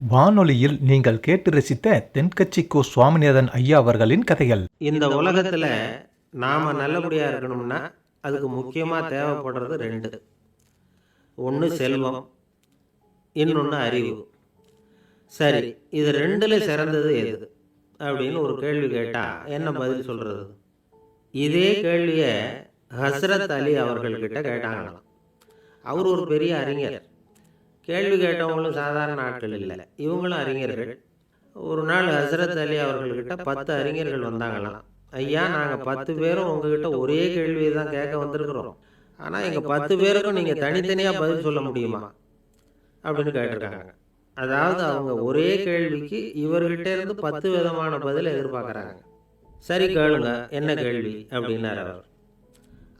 வானொலியில் நீங்கள் கேட்டு ரசித்த தென்கட்சி கோ சுவாமிநாதன் ஐயா அவர்களின் கதைகள். இந்த உலகத்தில் நாம் நல்லபடியாக இருக்கணும்னா அதுக்கு முக்கியமாக தேவைப்படுறது ரெண்டு. ஒன்று செல்வம், இன்னொன்று அறிவு. சரி, இது ரெண்டில் சிறந்தது எது அப்படின்னு ஒரு கேள்வி கேட்டால் என்ன பதில் சொல்கிறது? இதே கேள்வியை ஹஸ்ரத் அலி அவர்கள்கிட்ட கேட்டாங்களாம். அவர் ஒரு பெரிய அறிஞர். கேள்வி கேட்டவங்களும் சாதாரண ஆட்கள் இல்லை, இவங்களும் அறிஞர்கள். ஒரு நாள் ஹஸ்ரத் அலி அவர்கள்கிட்ட 10 அறிஞர்கள் வந்தாங்களாம். ஐயா, நாங்கள் 10 பேரும் உங்ககிட்ட ஒரே கேள்வியை தான் கேட்க வந்திருக்கிறோம், ஆனால் எங்கள் 10 பேருக்கும் நீங்கள் தனித்தனியாக பதில் சொல்ல முடியுமா அப்படின்னு கேட்டிருக்காங்க. அதாவது அவங்க ஒரே கேள்விக்கு இவர்கிட்ட இருந்து 10 விதமான பதில் எதிர்பார்க்குறாங்க. சரி, கேளுங்க, என்ன கேள்வி அப்படின்னார் அவர்.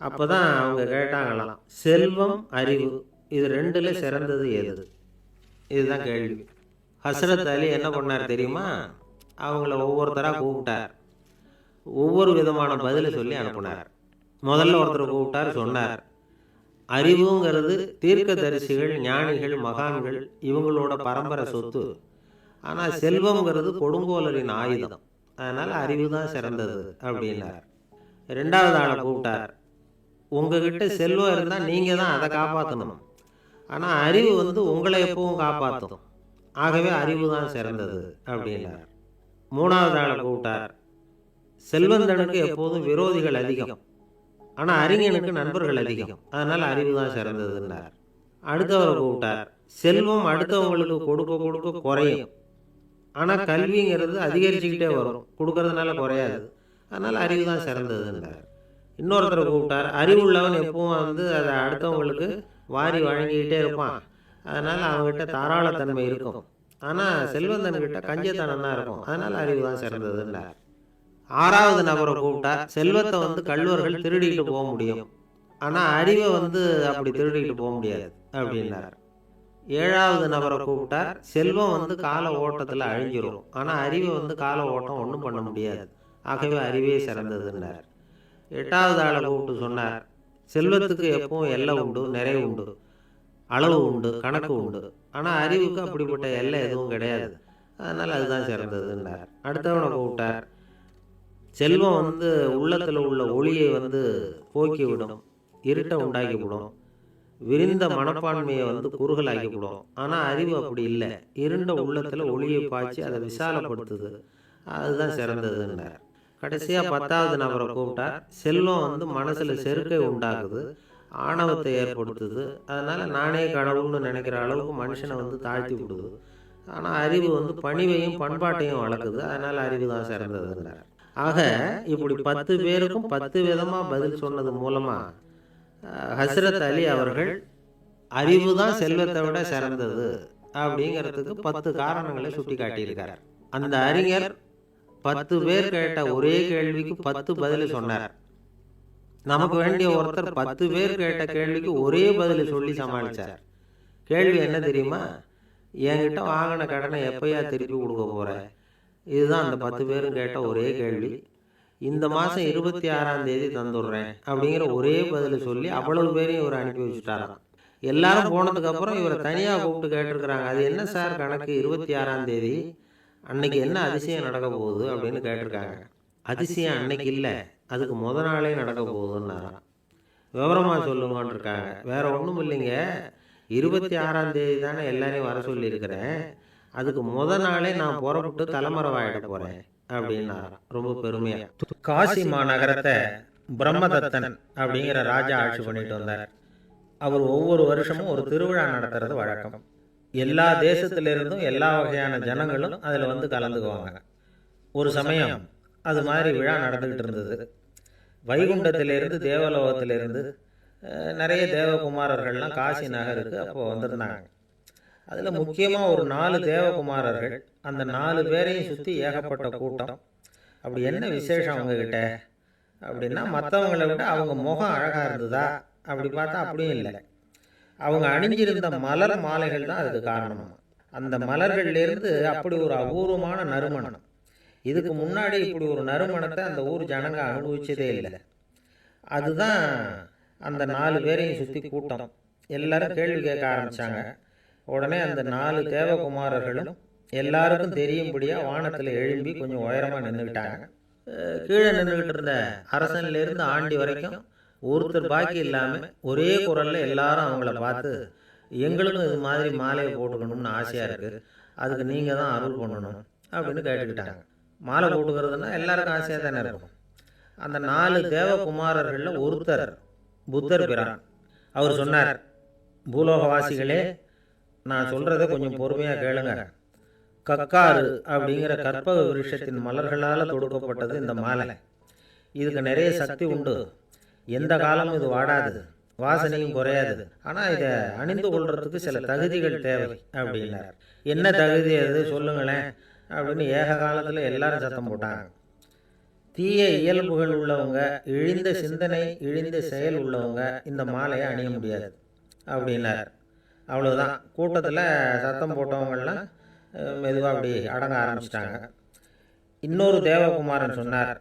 அப்போ தான் அவங்க கேட்டாங்களாம், செல்வம் அறிவு இது ரெண்டில் சிறந்தது எது? இதுதான் கேள்வி. ஹஸ்ரத் அலி என்ன பண்ணார் தெரியுமா? அவங்கள ஒவ்வொருத்தராக கூப்பிட்டார், ஒவ்வொரு விதமான பதிலை சொல்லி அனுப்புனார். முதல்ல ஒருத்தர் கூப்பிட்டார், சொன்னார், அறிவுங்கிறது தீர்க்கதரிசிகள், ஞானிகள், மகான்கள் இவங்களோட பரம்பரை சொத்து. ஆனால் செல்வங்கிறது கொடுங்கோலரின் ஆயுதம், அதனால் அறிவு தான் சிறந்தது அப்படின்னார். ரெண்டாவது ஆளை கூப்பிட்டார், உங்ககிட்ட செல்வம் இருந்தால் நீங்கள் தான் அதை காப்பாற்றணும், ஆனால் அறிவு உங்களை எப்பவும் காப்பாற்றும், ஆகவே அறிவு தான் சிறந்தது அப்படின்னார். மூணாவது ஆளை கூப்பிட்டார், செல்வந்தனுக்கு எப்போதும் விரோதிகள் அதிகம், ஆனால் அறிஞனுக்கு நண்பர்கள் அதிகம், அதனால் அறிவு தான் சிறந்ததுன்னார். அடுத்தவரை கூப்பிட்டார், செல்வம் அடுத்தவங்களுக்கு கொடுக்க கொடுக்க குறையும், ஆனால் கல்விங்கிறது அதிகரிச்சுக்கிட்டே வரும், கொடுக்கறதுனால குறையாது, அதனால் அறிவு தான் சிறந்ததுன்னார். இன்னொருத்தரை கூப்பிட்டார், அறிவுள்ளவன் எப்பவும் அதை அடுத்தவங்களுக்கு வாரி வழங்கிக்கிட்டே இருப்பான், அதனால் அவங்ககிட்ட தாராளத்தன்மை இருக்கும், ஆனால் செல்வந்தன்கிட்ட கஞ்சத்தனம் தான் இருக்கும், அதனால் அறிவு தான் சிறந்ததுன்னார். ஆறாவது நபரை கூப்பிட்டார், செல்வத்தை கள்வர்கள் திருடிட்டு போக முடியும், ஆனால் அறிவை அப்படி திருடிட்டு போக முடியாது அப்படின்னார். ஏழாவது நபரை கூப்பிட்டார், செல்வம் கால ஓட்டத்தில் அழிஞ்சிரும், ஆனால் அறிவை கால ஓட்டம் ஒன்றும் பண்ண முடியாது, ஆகவே அறிவே சிறந்ததுன்னார். எட்டாவது ஆளை கூப்பிட்டு சொன்னார், செல்வத்துக்கு எப்பவும் எல்லை உண்டு, நிறைவு உண்டு, அளவு உண்டு, கணக்கு உண்டு, ஆனால் அறிவுக்கு அப்படிப்பட்ட எல்லை எதுவும் கிடையாது, அதனால் அதுதான் சிறந்ததுன்னார். அடுத்தவனை கூப்பிட்டார், செல்வம் உள்ளத்தில் உள்ள ஒளியை போக்கிவிடும், இருட்டை உண்டாக்கிவிடும், விரிந்த மனப்பான்மையை குறுகலாக்கிவிடும், ஆனால் அறிவு அப்படி இல்லை, இருண்ட உள்ளத்தில் ஒளியை பாய்ச்சி அதை விசாலப்படுத்துது, அதுதான் சிறந்ததுன்னார். கடைசியாக 10வது நபரை கூப்பிட்டார், செல்வம் மனசில் செருக்கை உண்டாக்குது, ஆணவத்தை ஏற்படுத்துது, அதனால் நானே கடவுள்னு நினைக்கிற அளவுக்கு மனுஷனை தாழ்த்தி விடுது, ஆனால் அறிவு பணிவையும் பண்பாட்டையும் வளர்க்குது, அதனால் அறிவு தான் சிறந்ததுன்னார். ஆக இப்படி 10 பேருக்கும் 10 விதமாக பதில் சொன்னது மூலமாக ஹஸ்ரத் அலி அவர்கள் அறிவு தான் செல்வத்தை விட சிறந்தது அப்படிங்கிறதுக்கு 10 காரணங்களை சுட்டி காட்டியிருக்கார். அந்த அறிஞர் 10 பேர் கேட்ட ஒரே கேள்விக்கு 10 பதில் சொன்னார். நமக்கு வேண்டிய ஒருத்தர் 10 பேர் கேட்ட கேள்விக்கு ஒரே பதில் சொல்லி சமாளித்தார். கேள்வி என்ன தெரியுமா? என்கிட்ட வாங்கின கடனை எப்பயா திருப்பி கொடுக்க போகிற? இதுதான் அந்த 10 பேரும் கேட்ட ஒரே கேள்வி. இந்த மாதம் 26ஆம் தேதி தந்துடுறேன் அப்படிங்கிற ஒரே பதில் சொல்லி அவ்வளவு பேரையும் இவர் அனுப்பி வச்சுட்டாராம். எல்லாரும் போனதுக்கப்புறம் இவரை தனியாக கூப்பிட்டு கேட்டிருக்கிறாங்க, அது என்ன சார் கணக்கு, 26ஆம் தேதி அன்னைக்கு என்ன அதிசயம் நடக்க போகுது அப்படின்னு கேட்டிருக்காங்க. அதிசயம் அன்னைக்கு இல்லை, அதுக்கு நாளே நடக்க போகுதுன்னாராம். விவரமாக சொல்லுங்கன்னு இருக்காங்க. வேற ஒன்றும் இல்லைங்க, 26ஆம் தேதி தானே எல்லாரையும் வர சொல்லியிருக்கிறேன், அதுக்கு நாளே நான் புறப்பட்டு தலைமறைவாயிட போகிறேன் அப்படின்னாராம் ரொம்ப பெருமையாக. காசி மாநகரத்தை பிரம்மதத்தன் அப்படிங்கிற ராஜா ஆட்சி பண்ணிட்டு வந்தார். அவர் ஒவ்வொரு வருஷமும் ஒரு திருவிழா நடத்துறது வழக்கம். எல்லா தேசத்திலிருந்தும் எல்லா வகையான ஜனங்களும் அதில் கலந்துக்குவாங்க. ஒரு சமயம் அது மாதிரி விழா நடந்துக்கிட்டு இருந்தது. வைகுண்டத்திலிருந்து தேவலோகத்திலிருந்து நிறைய தேவகுமாரர்கள்லாம் காசி நகருக்கு அப்போ வந்திருந்தாங்க. அதில் முக்கியமாக ஒரு 4 தேவகுமாரர்கள், அந்த 4 பேரையும் சுற்றி ஏகப்பட்ட கூட்டம். அப்படி என்ன விசேஷம் அவங்கக்கிட்ட அப்படின்னா, மற்றவங்களை விட அவங்க முகம் அழகாக இருந்ததா அப்படி பார்த்தா அப்படியும் இல்லை, அவங்க அணிஞ்சிருந்த மலர் மாலைகள் தான் அதுக்கு காரணமாக. அந்த மலர்கள்லேருந்து அப்படி ஒரு அபூர்வமான நறுமணம், இதுக்கு முன்னாடி இப்படி ஒரு நறுமணத்தை அந்த ஊர் ஜனங்க அனுபவிச்சதே இல்லை. அதுதான் அந்த 4 பேரையும் சுற்றி கூட்டம். எல்லாரும் கேள்வி கேட்க ஆரம்பித்தாங்க. உடனே அந்த 4 தேவகுமாரர்களும் எல்லாருக்கும் தெரியும்படியாக வானத்தில் எழும்பி கொஞ்சம் உயரமாக நின்றுக்கிட்டாங்க. கீழே நின்றுக்கிட்டு இருந்த அரசன்லேருந்து ஆண்டி வரைக்கும் ஒருத்தர் பாக்கி இல்லாமல் ஒரே குரலில் எல்லாரும் அவங்கள பார்த்து, எங்களுக்கும் இது மாதிரி மாலையை போட்டுக்கணும்னு ஆசையாக இருக்குது, அதுக்கு நீங்கள் தான் அருள் பண்ணணும் அப்படின்னு கேட்டுக்கிட்டாங்க. மாலை போட்டுக்கிறதுனா எல்லாருக்கும் ஆசையாக தானே இருக்கும். அந்த 4 தேவகுமாரர்களில் ஒருத்தர் புத்தர் பிரான். அவர் சொன்னார், பூலோகவாசிகளே, நான் சொல்கிறத கொஞ்சம் பொறுமையாக கேளுங்க. கக்காரு அப்படிங்கிற கற்பக விருஷத்தின் மலர்களால் தொடுக்கப்பட்டது இந்த மாலை. இதுக்கு நிறைய சக்தி உண்டு. எந்த காலமும் இது வாடாது, வாசனையும் குறையாது. ஆனால் இதை அணிந்து கொள்றதுக்கு சில தகுதிகள் தேவை அப்படின்னார். என்ன தகுதி அது சொல்லுங்களேன் அப்படின்னு ஏக காலத்தில் எல்லாரும் சத்தம் போட்டாங்க. தீய இயல்புகள் உள்ளவங்க, இழிந்த சிந்தனை, இழிந்த செயல் உள்ளவங்க இந்த மாலையை அணிய முடியாது அப்படின்னார். அவ்வளோதான். கூட்டத்தில் சத்தம் போட்டவங்கள்லாம் மெதுவாக அப்படி அடங்க ஆரம்பிச்சிட்டாங்க. இன்னொரு தேவகுமாரன் சொன்னார்,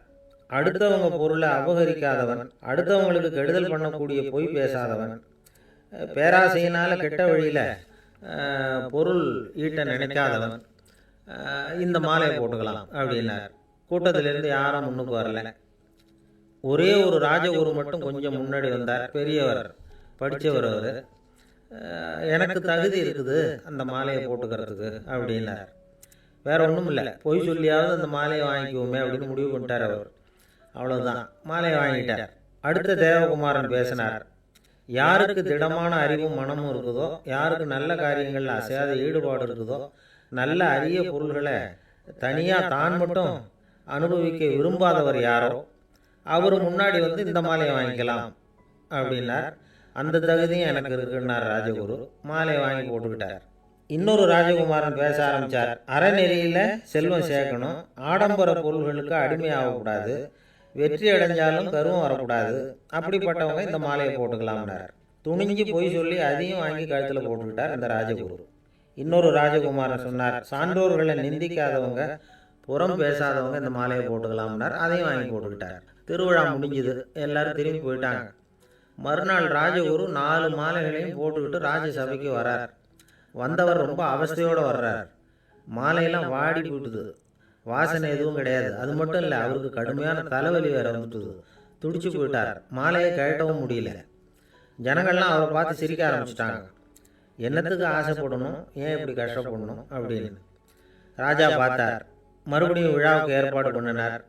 அடுத்தவங்க பொருளை அபகரிக்காதவன், அடுத்தவங்களுக்கு கெடுதல் பண்ணக்கூடிய பொய் பேசாதவன், பேராசையினால் கெட்ட வழியில் பொருள் ஈட்ட நினைக்காதவன் இந்த மாலையை போட்டுக்கலாம் அப்படின்னார். கூட்டத்திலிருந்து யாரும் முன்னுக்கு வரல. ஒரே ஒரு ராஜகுரு மட்டும் கொஞ்சம் முன்னாடி வந்தார். பெரியவர், படித்தவர். அவர், எனக்கு தகுதி இருக்குது அந்த மாலையை போட்டுக்கிறதுக்கு அப்படின்னார். வேற ஒன்றும் இல்லை, பொய் சொல்லியாவது அந்த மாலையை வாங்கிக்குவோமே அப்படின்னு முடிவு பண்ணிட்டார் அவர். அவ்வளோதான், மாலையை வாங்கிட்டார். அடுத்த தேவகுமாரன் பேசினார். யாருக்கு திடமான அறிவும் மனமும் இருக்குதோ, யாருக்கு நல்ல காரியங்களில் அசையாத ஈடுபாடு இருக்குதோ, நல்ல அரிய பொருள்களை தனியாக தான் மட்டும் அனுபவிக்க விரும்பாதவர் யாரோ அவர் முன்னாடி வந்து இந்த மாலையை வாங்கிக்கலாம் அப்படின்னார். அந்த தகுதியும் எனக்கு இருக்குன்னார் ராஜகுரு. மாலையை வாங்கி போட்டுக்கிட்டார். இன்னொரு ராஜகுமாரன் பேச ஆரம்பித்தார். அறநெறியில் செல்வம் சேர்க்கணும், ஆடம்பர பொருள்களுக்கு அடிமையாகக்கூடாது, வெற்றி அடைஞ்சாலும் கருவம் வரக்கூடாது, அப்படிப்பட்டவங்க இந்த மாலையை போட்டுக்கலாம்னார். துணிஞ்சு போய் சொல்லி அதையும் வாங்கி கழுத்தில் போட்டுக்கிட்டார் இந்த ராஜகுரு. இன்னொரு ராஜகுமாரன் சொன்னார், சான்றோர்களை நிந்திக்காதவங்க, புறம் பேசாதவங்க இந்த மாலையை போட்டுக்கலாம்னார். அதையும் வாங்கி போட்டுக்கிட்டார். திருவிழா முடிஞ்சுது, எல்லாரும் திரும்பி போயிட்டாங்க. மறுநாள் ராஜகுரு 4 மாலைகளையும் போட்டுக்கிட்டு ராஜசபைக்கு வர்றார். வந்தவர் ரொம்ப அவஸ்தையோடு வர்றார். மாலையெல்லாம் வாடி போட்டுது, வாசனை எதுவும் கிடையாது. அது மட்டும் இல்லை, அவருக்கு கடுமையான தலைவலி வேற வந்துட்டுது. துடிச்சு போயிட்டார். மாலையை கழட்டவும் முடியல. ஜனங்கள்லாம் அவரை பார்த்து சிரிக்க ஆரம்பிச்சிட்டாங்க. என்னத்துக்கு ஆசைப்படணும், ஏன் இப்படி கஷ்டப்படணும் அப்படின்னு. ராஜா பார்த்தார். மறுபடியும் விழாவுக்கு ஏற்பாடு பண்ணினார்.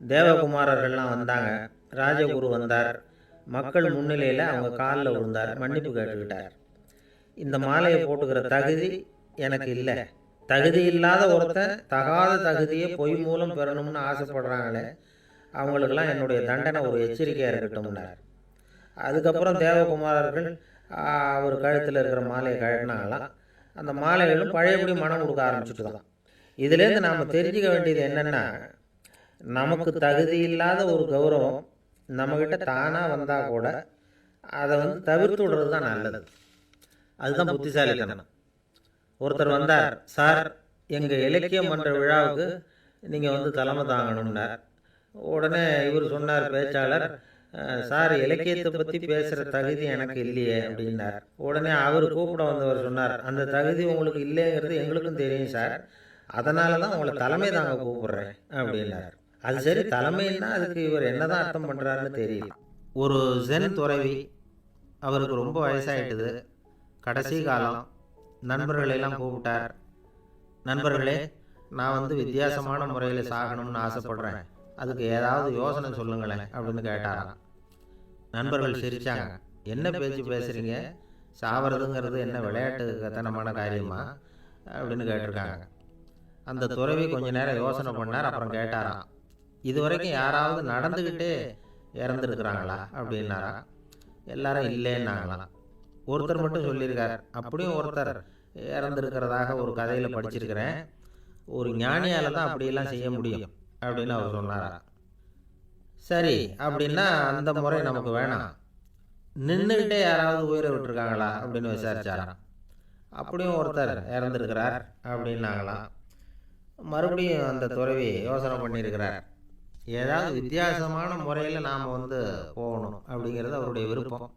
தேவகுமாரர்கள்லாம் வந்தாங்க. ராஜகுரு வந்தார். மக்கள் முன்னிலையில் அவங்க காலில் விழுந்தார், மன்னிப்பு கேட்டுக்கிட்டார். இந்த மாலையை போட்டுக்கிற தகுதி எனக்கு இல்லை. தகுதி இல்லாத ஒருத்தன் தகாத தகுதியை பொய் மூலம் பெறணும்னு ஆசைப்படுறாங்களே, அவங்களுக்கெல்லாம் என்னுடைய தண்டனை ஒரு எச்சரிக்கையாக இருக்கட்டும்னார். அதுக்கப்புறம் தேவகுமாரர்கள் அவர் கழுத்தில் இருக்கிற மாலையை கழட்டினாங்களாம். அந்த மாலைகளும் பழையபடி மனம் கொடுக்க ஆரம்பிச்சுட்டு தான். இதுலேருந்து நாம் தெரிஞ்சுக்க வேண்டியது என்னென்னா, நமக்கு தகுதி இல்லாத ஒரு கௌரவம் நம்மக்கிட்ட தானாக வந்தால் கூட அதை தவிர்த்து விடுறது தான் நல்லது. அதுதான் புத்திசாலித்தனம். ஒருத்தர் வந்தார், சார் எங்கள் இலக்கியம் மன்ற விழாவுக்கு நீங்கள் தலைமை தாங்கணும்னார். உடனே இவர் சொன்னார், பேச்சாளர், சார் இலக்கியத்தை பற்றி பேசுகிற தகுதி எனக்கு இல்லையே அப்படின்னார். உடனே அவர் கூப்பிட வந்தவர் சொன்னார், அந்த தகுதி உங்களுக்கு இல்லைங்கிறது எங்களுக்கும் தெரியும் சார், அதனால தான் உங்களை தலைமை தாங்க கூப்பிடுறேன் அப்படின்னார். அது சரி, தலைமைன்னா அதுக்கு இவர் என்னதான் அர்த்தம் பண்ணுறாருன்னு தெரியல. ஒரு ஜென் துறவி, அவருக்கு ரொம்ப வயசாகிட்டுது, கடைசி காலம். நண்பர்களெல்லாம் கூப்பிட்டார். நண்பர்களே, நான் வித்தியாசமான முறையில் சாகணும்னு ஆசைப்படுறேன், அதுக்கு ஏதாவது யோசனை சொல்லுங்களேன் அப்படின்னு கேட்டாராம். நண்பர்கள் சிரித்தாங்க. என்ன பேச்சு பேசுகிறீங்க, சாவறதுங்கிறது என்ன விளையாட்டு கத்தனமான காரியமா அப்படின்னு கேட்டிருக்காங்க. அந்த துறவி கொஞ்ச நேரம் யோசனை பண்ணார். அப்புறம் கேட்டாராம், இது வரைக்கும் யாராவது நடந்துக்கிட்டே இறந்துருக்குறாங்களா அப்படின்னாரா. எல்லாரும் இல்லைன்னாங்களாம். ஒருத்தர் மட்டும் சொல்லியிருக்கார், அப்படியும் ஒருத்தர் இறந்துருக்கிறதாக ஒரு கதையில் படிச்சிருக்கிறேன், ஒரு ஞானியால் தான் அப்படியெல்லாம் செய்ய முடியும் அப்படின்னு அவர் சொன்னாரா. சரி, அப்படின்னா அந்த முறை நமக்கு வேணாம், நின்றுக்கிட்டே யாராவது உயிரை விட்டுருக்காங்களா அப்படின்னு விசாரிச்சாராம். அப்படியும் ஒருத்தர் இறந்துருக்கிறார் அப்படின்னாங்களாம். மறுபடியும் அந்த துறவி யோசனை பண்ணியிருக்கிறார், ஏதாவது வித்தியாசமான முறையில் நாம் போகணும் அப்படிங்கிறது அவருடைய விருப்பம்.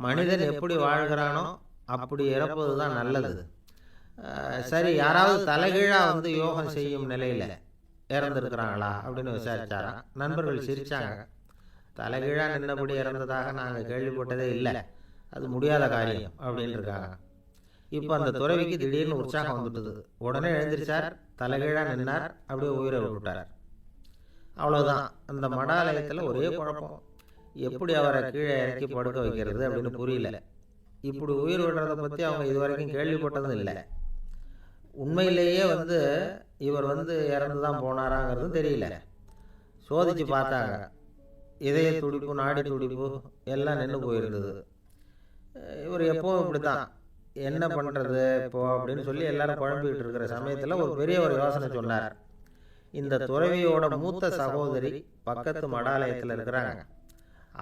மனிதன் எப்படி வாழ்கிறானோ அப்படி இறப்பது தான் நல்லது. சரி, யாராவது தலைகீழாக வந்து யோகம் செய்யும் நிலையில் இறந்துருக்குறாங்களா அப்படின்னு விசாரிச்சாராம். நண்பர்கள் சிரித்தாங்க. தலைகீழாக நின்னபடி இறந்ததாக நாங்கள் கேள்விப்பட்டதே இல்லை, அது முடியாத காரியம் அப்படின்னு இருக்காங்க. இப்போ அந்த துறவிக்கு திடீர்னு உற்சாகம் வந்துட்டுது. உடனே எழுந்திரிச்சார், தலைகீழாக நின்னார், அப்படியே உயிரை விட்டுட்டார். அவ்வளோதான். அந்த மடாலயத்தில் ஒரே குழப்பம். எப்படி அவரை கீழே இறக்கி படுக்க வைக்கிறது அப்படின்னு புரியல. இப்படி உயிர் விடுறதை பற்றி அவங்க இது வரைக்கும் கேள்விப்பட்டதும் இல்லை. உண்மையிலேயே வந்து இவர் வந்து இறந்து தான் போனாராங்கிறதும் தெரியல. சோதித்து பார்த்தாங்க. இதய துடிப்பு, நாடி துடிப்பு எல்லாம் நின்று போயிருந்தது. இவர் எப்போவும் இப்படி தான், என்ன பண்ணுறது இப்போ அப்படின்னு சொல்லி எல்லாரும் குழம்பிக்கிட்டு இருக்கிற சமயத்தில் ஒரு பெரிய ஒரு யோசனை சொன்னார். இந்த துறவியோட மூத்த சகோதரி பக்கத்து மடாலயத்தில் இருக்கிறாங்க,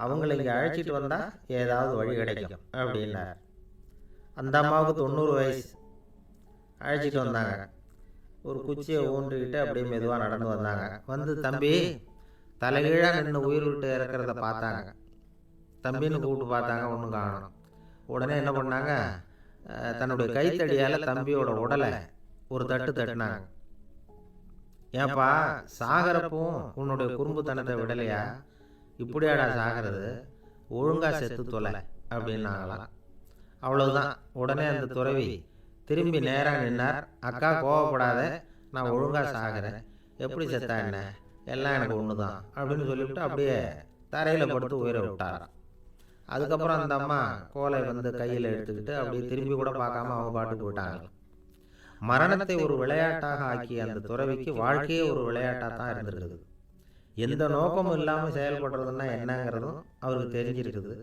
அவங்கள இங்கே அழைச்சிட்டு வந்தால் ஏதாவது வழி கிடைக்கும் அப்படின்னார். அந்த அம்மாவுக்கு 90 வயசு. அழைச்சிட்டு வந்தாங்க. ஒரு குச்சியை ஊன்றிக்கிட்டு அப்படியே மெதுவாக நடந்து வந்தாங்க. வந்து தம்பி, தலைகீழாக நின்று உயிர் விட்டு இறக்கிறத பார்த்தாங்க. தம்பின்னு கூப்பிட்டு பார்த்தாங்க, ஒன்றும் காணணும். உடனே என்ன பண்ணாங்க, தன்னுடைய கைத்தடியால் தம்பியோட உடலை ஒரு தட்டு தட்டினாங்க. ஏப்பா, சாகரப்பும் உன்னுடைய குறும்புத்தனத்தை விடலையா? இப்படியாடா சாகிறது, ஒழுங்காக செத்து தொலை அப்படின்னாங்களாம். அவ்வளவுதான். உடனே அந்த துறவி திரும்பி நேராக நின்னார். அக்கா, கோவப்படாத, நான் ஒழுங்காக சாகிறேன், எப்படி செத்தா என்ன, எல்லாம் எனக்கு ஒன்று தான் அப்படின்னு சொல்லிவிட்டு அப்படியே தரையில் படுத்து உயிரை விட்டாராம். அதுக்கப்புறம் அந்த அம்மா கோலை வந்து கையில் எடுத்துக்கிட்டு அப்படியே திரும்பி கூட பார்க்காம அவங்க பாட்டுக்கு விட்டாங்க. மரணத்தை ஒரு விளையாட்டாக ஆக்கிய அந்த துறவிக்கு வாழ்க்கையே ஒரு விளையாட்டாக தான் இருந்திருக்குது. எந்த நோக்கமும் இல்லாமல் செயல்படுறதுன்னா என்னங்கிறதும் அவருக்கு தெரிஞ்சிருக்குது.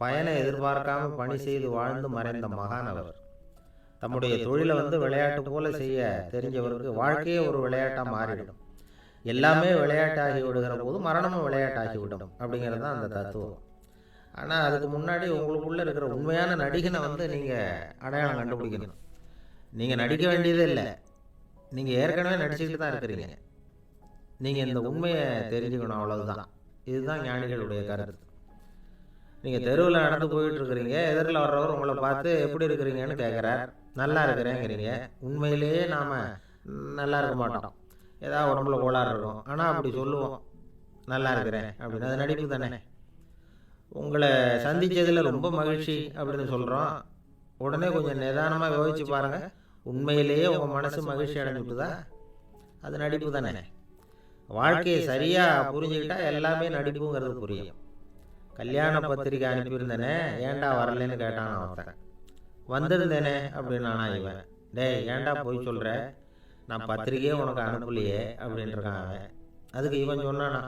பயனை எதிர்பார்க்காம பணி செய்து வாழ்ந்து மறைந்த மகான் அவர். தம்முடைய தொழிலை வந்து விளையாட்டு போல செய்ய தெரிஞ்சவருக்கு வாழ்க்கையே ஒரு விளையாட்டாக மாறிவிடும். எல்லாமே விளையாட்டாகி விடுகிற போது மரணமும் விளையாட்டாகி விடும் அப்படிங்கிறது தான் அந்த தத்துவம். ஆனால் அதுக்கு முன்னாடி உங்களுக்குள்ளே இருக்கிற உண்மையான நடிகனை வந்து நீங்கள் அடையாளம் கண்டுபிடிக்கணும். நீங்கள் நடிக்க வேண்டியதே இல்லை, நீங்கள் ஏற்கனவே நடிச்சுக்கிட்டு தான் இருக்கிறீங்க. நீங்கள் இந்த உண்மையை தெரிஞ்சுக்கணும், அவ்வளவுதான். இதுதான் ஞானிகளுடைய கருத்து. நீங்கள் தெருவில் நடந்து போயிட்டு இருக்கிறீங்க, எதிரில் வர்றவர் உங்களை பார்த்து எப்படி இருக்கிறீங்கன்னு கேட்குறார். நல்லா இருக்கிறேங்கிறீங்க. உண்மையிலேயே நாம் நல்லா இருக்க மாட்டோம், ஏதாவது உடம்புல கோளாறு இருக்கும். ஆனால் அப்படி சொல்லுவோம், நல்லா இருக்கிறேன் அப்படின்னு. அது நடிப்பு தானே. உங்களை சந்தித்ததில் ரொம்ப மகிழ்ச்சி அப்படின்னு சொல்கிறோம். உடனே கொஞ்சம் நிதானமாக யோசிச்சு பாருங்கள், உண்மையிலேயே உங்கள் மனசு மகிழ்ச்சி அடைஞ்சுட்டுதா? அது நடிப்பு தானே. வாழ்க்கையை சரியாக புரிஞ்சுக்கிட்டா எல்லாமே நடிப்புங்கிறது புரியும். கல்யாண பத்திரிக்கை அனுப்பியிருந்தேனே, ஏன்டா வரலன்னு கேட்டான் ஒருத்தன். வந்திருந்தேனே அப்படின்னு நானா இவன். டேய், ஏன்டா போய் சொல்கிற, நான் பத்திரிக்கையே உனக்கு அனுப்பலையே அப்படின்ட்டுருக்கான் அவன். அதுக்கு இவன் சொன்னானா,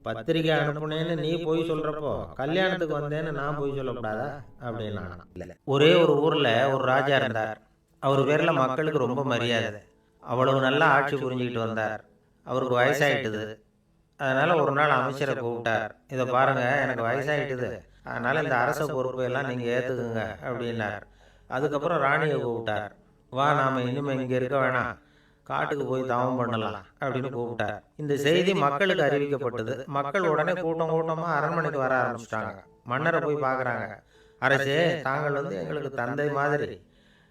பத்திரிக்கை அனுப்புனேன்னு நீ போய் சொல்கிறப்போ கல்யாணத்துக்கு வந்தேன்னு நான் போய் சொல்லக்கூடாதா அப்படின்னா. ஒரே ஒரு ஊரில் ஒரு ராஜா இருந்தார். அவர் பேரில் மக்களுக்கு ரொம்ப மரியாதை. அவ்வளவு நல்லா ஆட்சி புரிஞ்சுக்கிட்டு வந்தார். அவருக்கு வயசாயிட்டுது. அதனால் ஒரு நாள் அமைச்சரை கூப்பிட்டார். இதை பாருங்கள், எனக்கு வயசாகிட்டுது, அதனால் இந்த அரச பொறுப்பையெல்லாம் நீங்கள் ஏற்றுக்குங்க அப்படின்னார். அதுக்கப்புறம் ராணியை கூப்பிட்டார். வா, நாம் இனிமேல் இங்கே இருக்க வேணாம், காட்டுக்கு போய் தவம் பண்ணலாம் அப்படின்னு கூப்பிட்டார். இந்த செய்தி மக்களுக்கு அறிவிக்கப்பட்டது. மக்கள் உடனே கூட்டம் கூட்டமாக அரண்மனைக்கு வர ஆரம்பிச்சிட்டாங்க. மன்னரை போய் பார்க்குறாங்க. அரசே, தாங்கள் வந்து எங்களுக்கு தந்தை மாதிரி,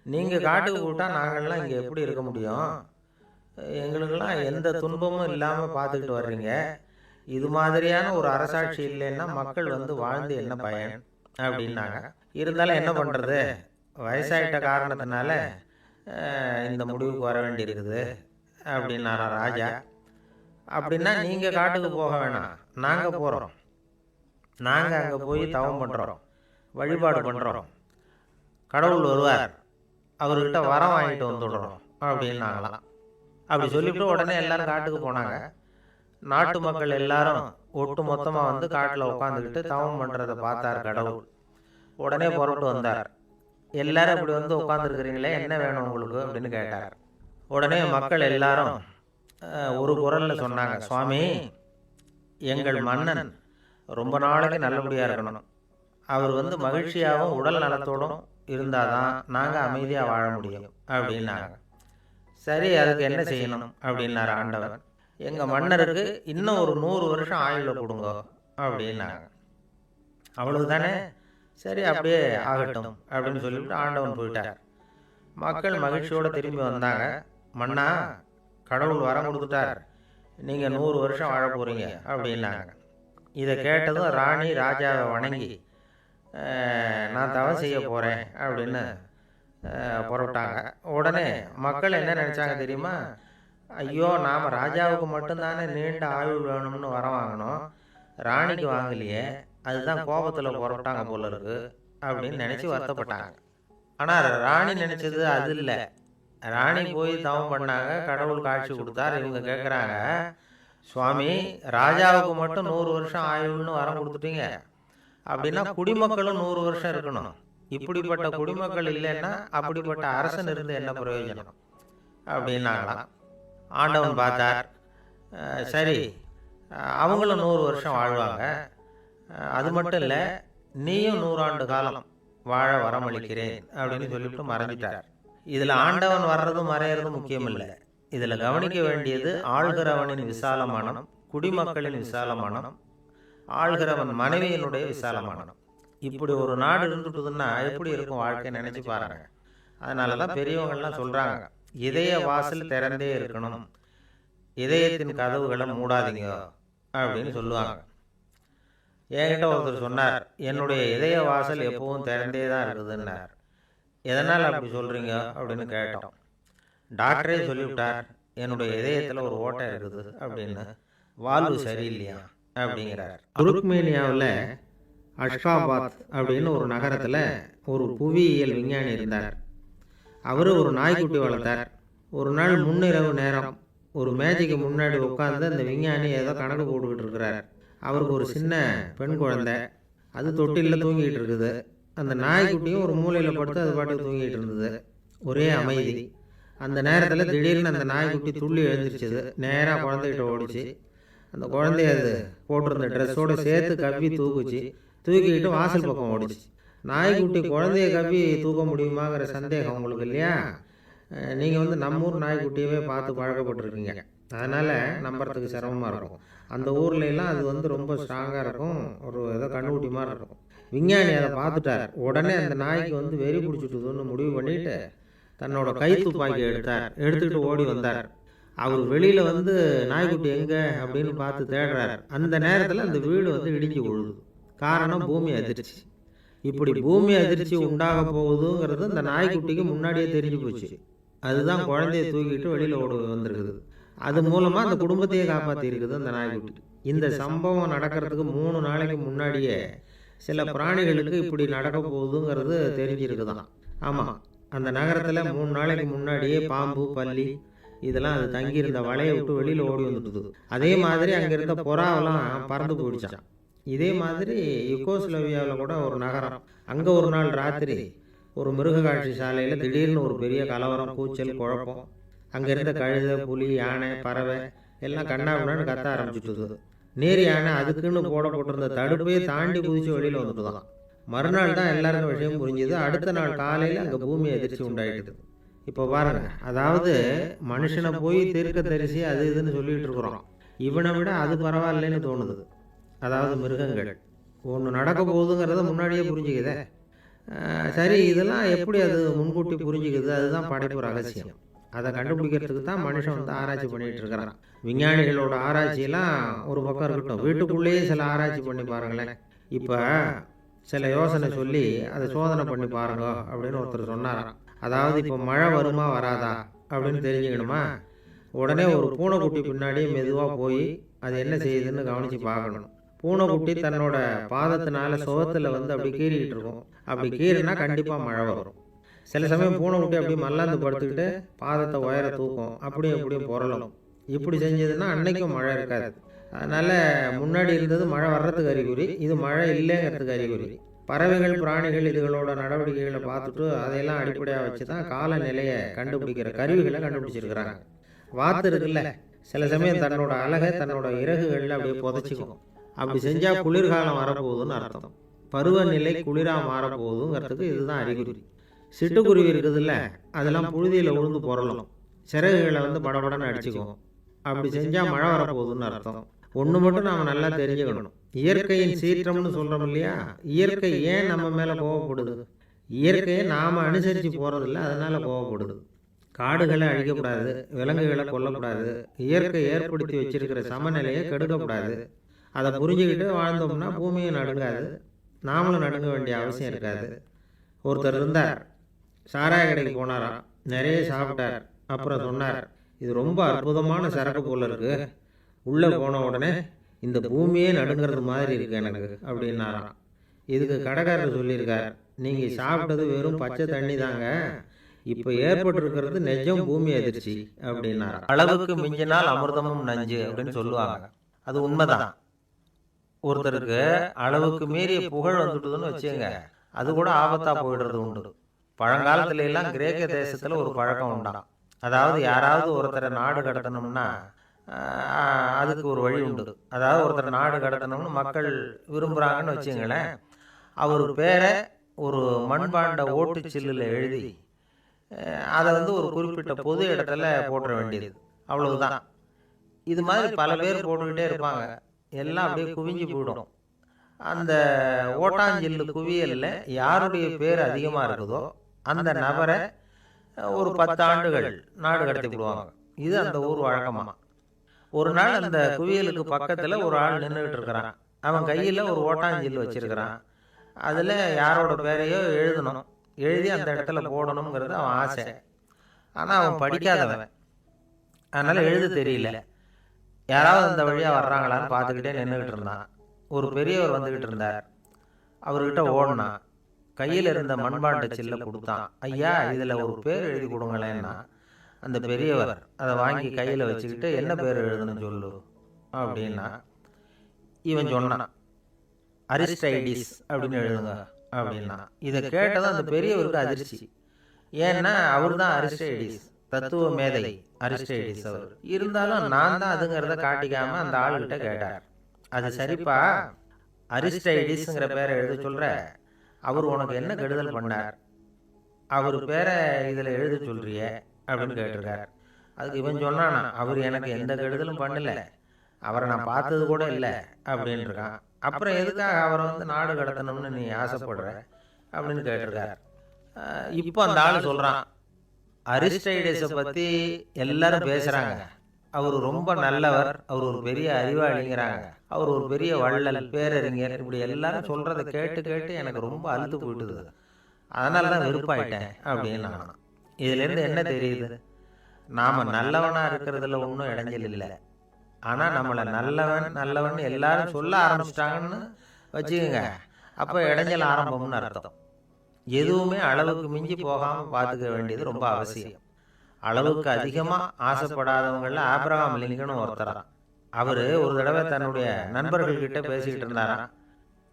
நீங்கள் காட்டுக்கு கூப்பிட்டா நாங்கள்லாம் இங்கே எப்படி இருக்க முடியும்? எங்களுக்கெல்லாம் எந்த துன்பமும் இல்லாமல் பார்த்துக்கிட்டு வர்றீங்க. இது மாதிரியான ஒரு அரசாட்சி இல்லைன்னா மக்கள் வந்து வாழ்ந்து என்ன பயன் அப்படின்னாங்க. இருந்தாலும் என்ன பண்ணுறது, வயசாயிட்ட காரணத்தினால இந்த முடிவுக்கு வர வேண்டியிருக்குது அப்படின்னாரா ராஜா. அப்படின்னா நீங்கள் காட்டுக்கு போக வேணாம், நாங்கள் போகிறோம். நாங்கள் அங்கே போய் தவம் பண்ணுறோம், வழிபாடு பண்ணுறோம். கடவுள் வருவார், அவர்கிட்ட வரம் வாங்கிட்டு வந்துடுறோம் அப்படின்னாங்களாம். அப்படி சொல்லிவிட்டு உடனே எல்லாரும் காட்டுக்கு போனாங்க. நாட்டு மக்கள் எல்லாரும் ஒட்டு மொத்தமாக வந்து காட்டில் உட்காந்துக்கிட்டு தவம் பண்ணுறதை பார்த்தார் கடவுள். உடனே புறப்பட்டு வந்தார். எல்லாரும் இப்படி வந்து உட்காந்துருக்கிறீங்களே, என்ன வேணும் உங்களுக்கு அப்படின்னு கேட்டார். உடனே மக்கள் எல்லாரும் ஒரு குரலில் சொன்னாங்க, சுவாமி, எங்கள் மன்னன் ரொம்ப நாளைக்கு நல்லபடியாக இருக்கணும். அவர் வந்து மகிழ்ச்சியாகவும் உடல் நலத்தோடும் இருந்தால் தான் நாங்கள் அமைதியாக வாழ முடியும் அப்படின்னாங்க. சரி, அதுக்கு என்ன செய்யணும் அப்படின்னார் ஆண்டவன். எங்கள் மன்னருக்கு இன்னும் ஒரு 100 வருஷம் ஆயுள கொடுங்க அப்படின்னாங்க. அவ்வளவு தானே, சரி அப்படியே ஆகட்டும் அப்படின்னு சொல்லிவிட்டு ஆண்டவன் போயிட்டார். மக்கள் மகிழ்ச்சியோடு திரும்பி வந்தாங்க. மன்னா, கடவுள் வரம் கொடுத்துட்டார், நீங்கள் 100 வருஷம் வாழ போகிறீங்க அப்படின்னாங்க. இதை கேட்டதும் ராணி ராஜாவை வணங்கி நான் தவம் செய்ய போகிறேன் அப்படின்னு புறப்பட்டாங்க. உடனே மக்கள் என்ன நினச்சாங்க தெரியுமா? ஐயோ, நாம் ராஜாவுக்கு மட்டும்தானே நீண்ட ஆயுள் வேணும்னு வரம் வாங்கினோம், ராணிக்கு வாங்கலையே, அதுதான் கோபத்தில் புறப்பட்டாங்க போல இருக்கு அப்படின்னு நினச்சி வருத்தப்பட்டாங்க. ஆனால் ராணி நினச்சது அது இல்லை. ராணி போய் தவம் பண்ணாங்க, கடவுள் காட்சி கொடுத்தார். இவங்க கேட்குறாங்க, சுவாமி, ராஜாவுக்கு மட்டும் 100 வருஷம் ஆயுள்னு வரம் கொடுத்துட்டீங்க, அப்படின்னா குடிமக்களும் 100 வருஷம் இருக்கணும். இப்படிப்பட்ட குடிமக்கள் இல்லைன்னா அப்படிப்பட்ட அரசன் இருந்து என்ன பிரயோஜனம் அப்படின்னாங்களாம். ஆண்டவன் பார்த்தார், சரி, அவங்களும் 100 வருஷம் வாழ்வாங்க, அது மட்டும் இல்லை, நீயும் 100 ஆண்டு காலம் வாழ வரமளிக்கிறேன் அப்படின்னு சொல்லிவிட்டு மறைஞ்சிட்டார். இதில் ஆண்டவன் வர்றதும் மறையிறதும் முக்கியம் இல்லை. இதில் கவனிக்க வேண்டியது ஆள்கிறவனின் விசால மனம், குடிமக்களின் விசால மனம், ஆள்கிறவன் மனைவியினுடைய விசால மனம். இப்படி ஒரு நாடு இருந்துட்டுதுன்னா எப்படி இருக்கும் வாழ்க்கை நினச்சி பாருங்க. அதனால தான் பெரியவங்கள்லாம் சொல்கிறாங்க, இதய வாசல் திறந்தே இருக்கணும், இதயத்தின் கதவுகளை மூடாதீங்க அப்படின்னு சொல்லுவாங்க. என்கிட்ட ஒருத்தர் சொன்னார், என்னுடைய இதய வாசல் எப்பவும் திறந்தே தான் இருக்குதுன்னார். எதனால் அப்படி சொல்கிறீங்க அப்படின்னு கேட்டோம். டாக்டரே சொல்லிவிட்டார், என்னுடைய இதயத்தில் ஒரு ஓட்டை இருக்குது அப்படின்னு, வாழ்வு சரியில்லையா அப்படிங்கிறார். துருக்மேனியாவில் அஷ்காபாத் அப்படின்னு ஒரு நகரத்தில் ஒரு புவியியல் விஞ்ஞானி இருந்தார். அவர் ஒரு நாய்க்குட்டி வளர்த்தார். ஒரு நாள் முன்னிரவு நேரம் ஒரு மேஜைக்கு முன்னாடி உட்காந்து அந்த விஞ்ஞானி ஏதோ கணக்கு போட்டுக்கிட்டு இருக்கிறார். அவருக்கு ஒரு சின்ன பெண் குழந்தை, அது தொட்டிலில் தூங்கிட்டு இருக்குது. அந்த நாய்க்குட்டியும் ஒரு மூலையில் படுத்து அது பாட்டுக்கு தூங்கிட்டு இருந்தது. ஒரே அமைதி. அந்த நேரத்தில் திடீர்னு அந்த நாய்க்குட்டி துள்ளி எழுந்திரிச்சது, நேராக குழந்தைகிட்ட ஓடிச்சு. அந்த குழந்தைய அது போட்டிருந்த ட்ரெஸ்ஸோடு சேர்த்து கவ்வி தூக்குச்சு. தூக்கிக்கிட்டு வாசல் பக்கம் ஓடிச்சு. நாய்க்குட்டி குழந்தைய கவ்வி தூக்க முடியுமாங்கிற சந்தேகம் உங்களுக்கு இல்லையா? நீங்கள் நம்ம ஊர் நாய்க்குட்டியவே பார்த்து பழக்கப்பட்டிருக்கீங்க, அதனால் நம்புறதுக்கு சிரமமாக இருக்கும். அந்த ஊர்லெலாம் அது ரொம்ப ஸ்ட்ராங்காக இருக்கும், ஒரு ஏதோ கண்ணுக்குட்டி மாதிரி இருக்கும். விஞ்ஞானி அதை பார்த்துட்டார். உடனே அந்த நாய்க்கு வெறி பிடிச்சிட்டுதுன்னு முடிவு பண்ணிவிட்டு தன்னோட கை துப்பாக்கி எடுத்துக்கிட்டு ஓடி வந்தார். அவர் வெளியில் நாய்க்குட்டி எங்கே அப்படின்னு பார்த்து தேடுறார். அந்த நேரத்தில் அந்த வீடு இடிஞ்சு விழுது. காரணம் பூமி அதிர்ச்சி. இப்படி பூமி அதிர்ச்சி உண்டாக போகுதுங்கிறது அந்த நாய்க்குட்டிக்கு முன்னாடியே தெரிஞ்சு போச்சு. அதுதான் குழந்தைய தூக்கிட்டு வெளியில் ஓடி வந்திருக்குது. அது மூலமாக அந்த குடும்பத்தையே காப்பாற்றி இருக்குது அந்த நாய்க்குட்டி. இந்த சம்பவம் நடக்கிறதுக்கு 3 நாளைக்கு முன்னாடியே சில பிராணிகளுக்கு இப்படி நடக்க போகுதுங்கிறது தெரிஞ்சிருக்குதான். ஆமாம், அந்த நகரத்தில் 3 நாளைக்கு முன்னாடியே பாம்பு, பல்லி இதெல்லாம் அது தங்கியிருந்த வலையை விட்டு வெளியில் ஓடி வந்துட்டுது. அதே மாதிரி அங்கே இருந்த புறாவெல்லாம் பறந்து போயிடுச்சான். இதே மாதிரி யுகோஸ்லோவியாவில் கூட ஒரு நகரம், அங்கே ஒரு நாள் ராத்திரி ஒரு மிருக காட்சி சாலையில் திடீர்னு ஒரு பெரிய கலவரம், கூச்சல், குழப்பம். அங்கே இருந்த கழுதை, புலி, யானை, பறவை எல்லாம் கண்ணாபின்னு கத்த ஆரம்பிச்சுட்டுது. நேர் யானை அதுக்குன்னு போடப்பட்டிருந்த தடுப்பையே தாண்டி குதிச்சு வெளியில் வந்துட்டு தான். மறுநாள் தான் எல்லாருக்கும் விஷயம் புரிஞ்சுது. அடுத்த நாள் காலையில் அங்கே பூமி அதிர்ச்சி உண்டாயிடுது. இப்போ பாருங்க, அதாவது மனுஷனை போய் தீர்க்க தரிசி அது இதுன்னு சொல்லிட்டு இருக்கிறோம், இவனை விட அது பரவாயில்லைன்னு தோணுது. அதாவது மிருகங்கள் ஒன்று நடக்க போகுதுங்கிறத முன்னாடியே புரிஞ்சுக்குதே. சரி, இதெல்லாம் எப்படி அது முன்கூட்டி புரிஞ்சுக்குது? அதுதான் படைப்பு ரகசியம். அதை கண்டுபிடிக்கிறதுக்கு தான் மனுஷன் ஆராய்ச்சி பண்ணிகிட்டு இருக்கிறான். விஞ்ஞானிகளோட ஆராய்ச்சியெல்லாம் ஒரு பக்கம் இருக்கட்டும், வீட்டுக்குள்ளேயே சில ஆராய்ச்சி பண்ணி பாருங்களேன். இப்போ சில யோசனை சொல்லி அதை சோதனை பண்ணி பாருங்க அப்படின்னு ஒருத்தர் சொன்னாராம். அதாவது இப்போ மழை வருமா வராதா அப்படின்னு தெரிஞ்சுக்கணுமா, உடனே ஒரு பூனைக்குட்டி பின்னாடியே மெதுவாக போய் அது என்ன செய்யுதுன்னு கவனித்து பார்க்கணும். பூனைக்குட்டி தன்னோட பாதத்தினால சுகத்தில் அப்படி கீறிக்கிட்டு இருக்கும். அப்படி கீறினா கண்டிப்பாக மழை வரும். சில சமயம் பூனைக்குட்டி அப்படி மல்லாந்து படுத்துக்கிட்டு பாதத்தை உயர தூக்கும், அப்படியும் எப்படியும் புரளும். இப்படி செஞ்சதுன்னா அன்னைக்கும் மழை இருக்காது. அதனால் முன்னாடி இருந்தது மழை வர்றதுக்கு அறிகுறி, இது மழை இல்லைங்கிறதுக்கு அறிகுறி. பறவைகள், பிராணிகள் இதுகளோட நடவடிக்கைகளை பார்த்துட்டு அதையெல்லாம் அடிப்படையாக வச்சு தான் காலநிலையை கண்டுபிடிக்கிற கருவிகளை கண்டுபிடிச்சிருக்கிறாங்க. வாத்து இருக்குல்ல, சில சமயம் தன்னோட அழகை தன்னோட இறகுகளில் அப்படியே புதைச்சிக்கும். அப்படி செஞ்சால் குளிர்காலம் வரப்போகுதுன்னு அர்த்தம். பருவநிலை குளிராக மாறப்போகுதுங்கிறதுக்கு இதுதான் அறிகுறி. சிட்டுக்குருவி இருக்குதுல்ல, அதெல்லாம் புழுதியில் உழுந்து புரளும், சிறகுகளை படபடன்னு அடிச்சுக்கும். அப்படி செஞ்சால் மழை வரப்போகுதுன்னு அர்த்தம். ஒன்று மட்டும் நாம் நல்லா தெரிஞ்சுக்கணும், இயற்கையின் சீற்றம்னு சொல்கிறோம் இல்லையா, இயற்கை ஏன் நம்ம மேலே கோவப்படுது? இயற்கையை நாம் அனுசரித்து போகிறதில்ல, அதனால் கோவப்படுது. காடுகளை அழிக்கக்கூடாது, விலங்குகளை கொல்லக்கூடாது, இயற்கை ஏற்படுத்தி வச்சிருக்கிற சமநிலையை கெடுக்கக்கூடாது. அதை புரிஞ்சுக்கிட்டு வாழ்ந்தோம்னா பூமியை நடுங்காது, நாமளும் நடுங்க வேண்டிய அவசியம் இருக்காது. ஒருத்தர் இருந்தார், சாராய கடைக்கு போனாராம், நிறைய சாப்பிட்டார். அப்புறம் சொன்னார், இது ரொம்ப அற்புதமான சரக்கு போல் இருக்குது, உள்ளே போன உடனே இந்த பூமியே நடுங்கிறது மாதிரி இருக்குது எனக்கு அப்படின்னாராம். இதுக்கு கடைக்காரர் சொல்லியிருக்கார், நீங்கள் சாப்பிட்டது வெறும் பச்சை தண்ணி தாங்க, இப்போ ஏற்பட்டிருக்கிறது நிஜம் பூமி அதிர்ச்சி அப்படின்னாராம். அளவுக்கு மிஞ்சினால் அமிர்தமும் நஞ்சு அப்படின்னு சொல்லுவாங்க. அது உண்மைதான். ஒருத்தருக்கு அளவுக்கு மீறிய புகழ் வந்துட்டுதுன்னு வச்சுங்க, அது கூட ஆபத்தாக போயிடுறது உண்டு. பழங்காலத்துல எல்லாம் கிரேக்க தேசத்தில் ஒரு பழக்கம் உண்டாம். அதாவது யாராவது ஒருத்தரை நாடு கடத்தணும்னா அதுக்கு ஒரு வழி உண்டு. அதாவது ஒருத்தர் நாடு கடத்தணும்னு மக்கள் விரும்புகிறாங்கன்னு வச்சுங்களேன், அவர் பேரை ஒரு மண்பாண்ட ஓட்டுச்சில்லில் எழுதி அதை ஒரு குறிப்பிட்ட பொது இடத்துல போட்டுற வேண்டியது, அவ்வளவுதான். இது மாதிரி பல பேர் போட்டுக்கிட்டே இருப்பாங்க, எல்லாம் அப்படியே குவிஞ்சு போயிடும். அந்த ஓட்டாஞ்சில்லு குவியலில் யாருடைய பேர் அதிகமாக இருக்குதோ அந்த நபரை ஒரு 10 ஆண்டுகள் நாடு கடத்தி விடுவாங்க. இது அந்த ஊர் வழக்கமாக. ஒரு நாள் அந்த குவியலுக்கு பக்கத்தில் ஒரு ஆள் நின்றுக்கிட்டு இருக்கிறான். அவன் கையில் ஒரு ஓட்டாஞ்சில் வச்சிருக்கிறான். அதில் யாரோட பேரையோ எழுதணும், எழுதி அந்த இடத்துல போடணுங்கிறது அவன் ஆசை. ஆனால் அவன் படிக்காதவன், அதனால் எழுத தெரியல. யாராவது அந்த வழியாக வர்றாங்களான்னு பார்த்துக்கிட்டே நின்றுக்கிட்டு இருந்தான். ஒரு பெரியவர் வந்துக்கிட்டு இருந்தார். அவர்கிட்ட ஓடினான், கையில் இருந்த மண்பாண்ட சில்லை கொடுத்தான். ஐயா, இதில் ஒரு பேர் எழுதி கொடுங்களேன்னா அந்த பெரியவர் அதை வாங்கி கையில் வச்சுக்கிட்டு, என்ன பேர் எழுதுன்னு சொல்லு அப்படின்னா இவன் சொன்னான், அரிஸ்டைடிஸ் அப்படின்னு எழுதுங்க அப்படின்னா. இதை கேட்டதும் அந்த பெரியவருக்கு அதிர்ச்சி. ஏன்னா அவர் தான் அரிஸ்டைடிஸ், தத்துவ மேதை அரிஸ்டைடிஸ் அவர். இருந்தாலும் நான் தான் அதுங்கிறத காட்டிக்காம அந்த ஆளுகிட்ட கேட்டார், அது சரிப்பா, அரிஸ்டைடிஸ்ங்கிற பேரை எழுத சொல்ற, அவர் உனக்கு என்ன கெடுதல் பண்ணார், அவர் பேரை இதில் எழுத சொல்றிய அப்படின்னு கேட்டிருக்கார். அதுக்கு இவன் சொன்னானா, அவர் எனக்கு எந்த கெடுதலும் பண்ணல, அவரை நான் பார்த்தது கூட இல்லை அப்படின்னு இருக்கான். அப்புறம் எதுக்காக அவரை நாடு கடத்தணும்னு நீ ஆசைப்படுற அப்படின்னு கேட்டிருக்கார். இப்போ அந்த ஆள் சொல்கிறான், அரிஸ்டைடிஸை பற்றி எல்லாரும் பேசுகிறாங்க, அவர் ரொம்ப நல்லவர், அவர் ஒரு பெரிய அறிவாளிங்கிறாங்க, அவர் ஒரு பெரிய வள்ளல், பேரறிஞர், இப்படி எல்லாரும் சொல்கிறத கேட்டு கேட்டு எனக்கு ரொம்ப அழுத்து போயிட்டுது, அதனால தான் வெறுப்பாயிட்டேன் அப்படின்னு நான். இதிலேருந்து என்ன தெரியுது, நாம் நல்லவனாக இருக்கிறதுல ஒன்றும் இடைஞ்சல் இல்லை. ஆனால் நம்மளை நல்லவன் நல்லவன் எல்லாரும் சொல்ல ஆரம்பிச்சிட்டாங்கன்னு வச்சுக்கோங்க, அப்போ இடைஞ்சல் ஆரம்பம்னு அர்த்தம். எதுவுமே அளவுக்கு மிஞ்சி போகாமல் பார்த்துக்க வேண்டியது ரொம்ப அவசியம். அளவுக்கு அதிகமாக ஆசைப்படாதவங்களில் ஆபிரகாம் லிங்கன் ஒருத்தரான். அவர் ஒரு தடவை தன்னுடைய நண்பர்கள்கிட்ட பேசிக்கிட்டு இருந்தாராம்.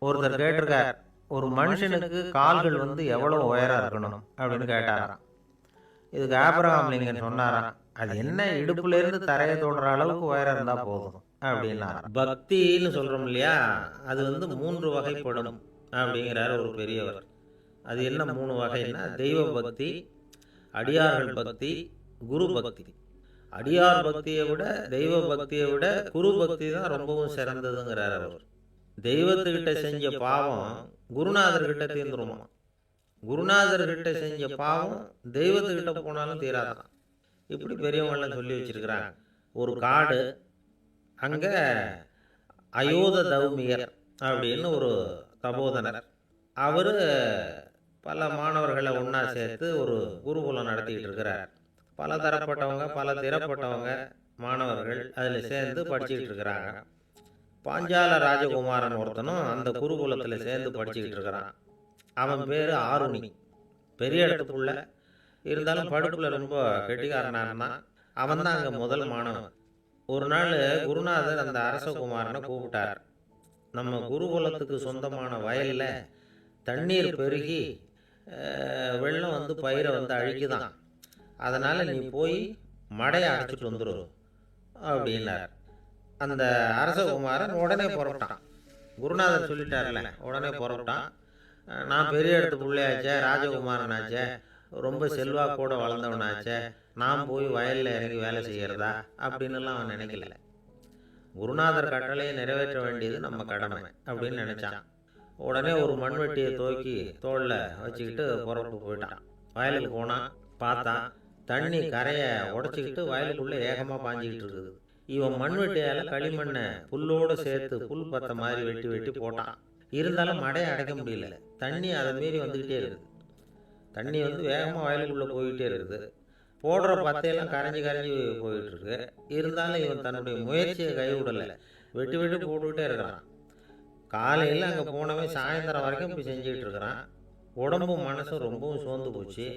ஒருத்தர் கேட்டிருக்கார், ஒரு மனுஷனுக்கு கால்கள் எவ்வளோ உயரம் இருக்கணும் அப்படின்னு கேட்டாராம். இதுக்கு ஆபிரகாம் லிங்கன் சொன்னாராம், அது என்ன, இடுப்புலேருந்து தரையை தொடுற அளவுக்கு உயரம் இருந்தால் போதும் அப்படின்னாராம். பக்தின்னு சொல்கிறோம் இல்லையா, அது 3 வகைப்படும் அப்படிங்கிறார் ஒரு பெரியவர். அது என்ன 3 வகைன்னா, தெய்வ பக்தி, அடியார்கள் பக்தி, குரு பக்தி. அடியார் பக்தியை விட தெய்வ பக்தியை விட குரு பக்தி தான் ரொம்பவும் சிறந்ததுங்கிறார் அவர். தெய்வத்துக்கிட்ட செஞ்ச பாவம் குருநாதர்கிட்ட தீர்ந்துருமா, குருநாதர்கிட்ட செஞ்ச பாவம் தெய்வத்துக்கிட்ட போனாலும் தீராதான். இப்படி பெரியவங்களாம் சொல்லி வச்சிருக்கிறாங்க. ஒரு காடு, அங்கே அயோத தௌமியர் அப்படின்னு ஒரு தபோதனர், அவர் பல மாணவர்களை ஒன்றா சேர்த்து ஒரு குருகுலம் நடத்திக்கிட்டு இருக்கிறார். பல தரப்பட்டவங்க பல திறப்பட்டவங்க மாணவர்கள் அதில் சேர்ந்து படிச்சுக்கிட்டு இருக்கிறாங்க. பாஞ்சால ராஜகுமாரன் ஒருத்தனும் அந்த குருகுலத்தில் சேர்ந்து படிச்சுக்கிட்டு இருக்கிறான். அவன் பேர் ஆருணி. பெரிய இடத்துக்குள்ள இருந்தாலும் படுப்பில் ரொம்ப கெட்டிக்காரனானா அவன் தான் அங்கே முதல் மாணவன். ஒரு நாள் குருநாதர் அந்த அரசகுமாரனை கூப்பிட்டார். நம்ம குருகுலத்துக்கு சொந்தமான வயலில் தண்ணீர் பெருகி வெள்ளம் பயிரை அழிக்குதான், அதனால் நீ போய் மடையை அடைச்சிட்டு வந்துடும் அப்படின்னார். அந்த அரசகுமாரன் உடனே புறப்பட்டான். குருநாதர் சொல்லிட்டார்ல, உடனே புறப்பட்டான். நான் பெரிய இடத்து பிள்ளையாச்சே, ராஜகுமாரனாச்சே, ரொம்ப செல்வாக்கோடு வளர்ந்தவனாச்சே, நான் போய் வயலில் இறங்கி வேலை செய்கிறதா அப்படின்னுலாம் அவன் நினைக்கல. குருநாதர் கட்டளையை நிறைவேற்ற வேண்டியது நம்ம கடமை அப்படின்னு நினச்சான். உடனே ஒரு மண்வெட்டியை தூக்கி தோளில் வச்சுக்கிட்டு புறப்பட்டு போயிட்டான். வயலுக்கு போனான். பார்த்தான், தண்ணி கரையை உடச்சிக்கிட்டு வயலுக்குள்ளே ஏகமாக பாஞ்சிக்கிட்டு இருக்குது. இவன் மண்வெட்டியால் களிமண்ணை புல்லோடு சேர்த்து புல் பத்த மாதிரி வெட்டி வெட்டி போட்டான். இருந்தாலும் மடையை அடைக்க முடியல. தண்ணி அதை மீறி வந்துக்கிட்டே இருக்குது. தண்ணி வந்து வேகமாக வயலுக்குள்ளே போய்கிட்டே இருக்குது. போடுற பத்தையெல்லாம் கரைஞ்சி கரைஞ்சி போயிட்டுருக்கு. இருந்தாலும் இவன் தன்னுடைய முயற்சியை கைவிடலை. வெட்டி வெட்டி போட்டுக்கிட்டே இருக்கிறான். காலையில் அங்கே போனவன் சாயந்தரம் வரைக்கும் இப்படி செஞ்சுக்கிட்டு இருக்கிறான். உடம்பும் மனசும் ரொம்பவும் சோர்ந்து போச்சு.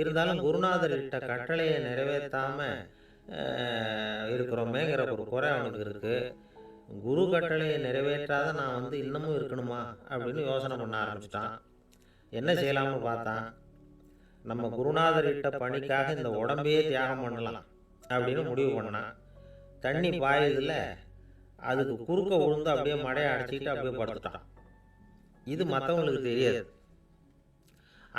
இருந்தாலும் குருநாதர் இட்ட கட்டளையை நிறைவேற்றாமல் இருக்கிறோமேங்கிற ஒரு குறை அவனுக்கு இருக்குது. குரு கட்டளையை நிறைவேற்றாத நான் வந்து இன்னமும் இருக்கணுமா அப்படின்னு யோசனை பண்ண ஆரம்பிச்சிட்டான். என்ன செய்யலாம்னு பார்த்தான். நம்ம குருநாதர் இட்ட பணிக்காக இந்த உடம்பையே தியாகம் பண்ணலாம் அப்படின்னு முடிவு பண்ணான். தண்ணி பாயுதில்ல, அதுக்கு குறுக்க விழுந்து அப்படியே மடையை அடைச்சிக்கிட்டு அப்படியே படுத்துட்டான். இது மற்றவங்களுக்கு தெரியாது.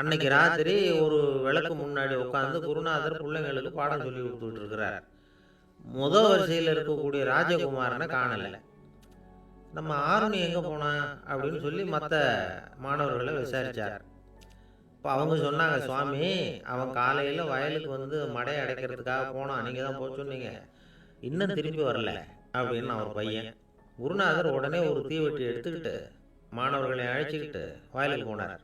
அன்னைக்கு ராத்திரி ஒரு விளக்கு முன்னாடி உட்காந்து குருநாதர் பிள்ளைங்களுக்கு பாடம் சொல்லி கொடுத்துட்டு இருக்கிறார். முதல் வரிசையில் இருக்கக்கூடிய ராஜகுமாரனை காணலை. நம்ம ஆருணி எங்கே போனான் அப்படின்னு சொல்லி மற்ற மாணவர்களை விசாரித்தார். இப்போ அவங்க சொன்னாங்க, சுவாமி அவன் காலையில் வயலுக்கு வந்து மடையை அடைக்கிறதுக்காக போனான், நீங்கள் தான் போக சொன்னீங்க, இன்னும் திரும்பி வரல அப்படின்னு அவர் பையன். குருநாதர் உடனே ஒரு தீவெட்டி எடுத்துக்கிட்டு மாணவர்களை அழைச்சிக்கிட்டு வயலுக்கு போனார்.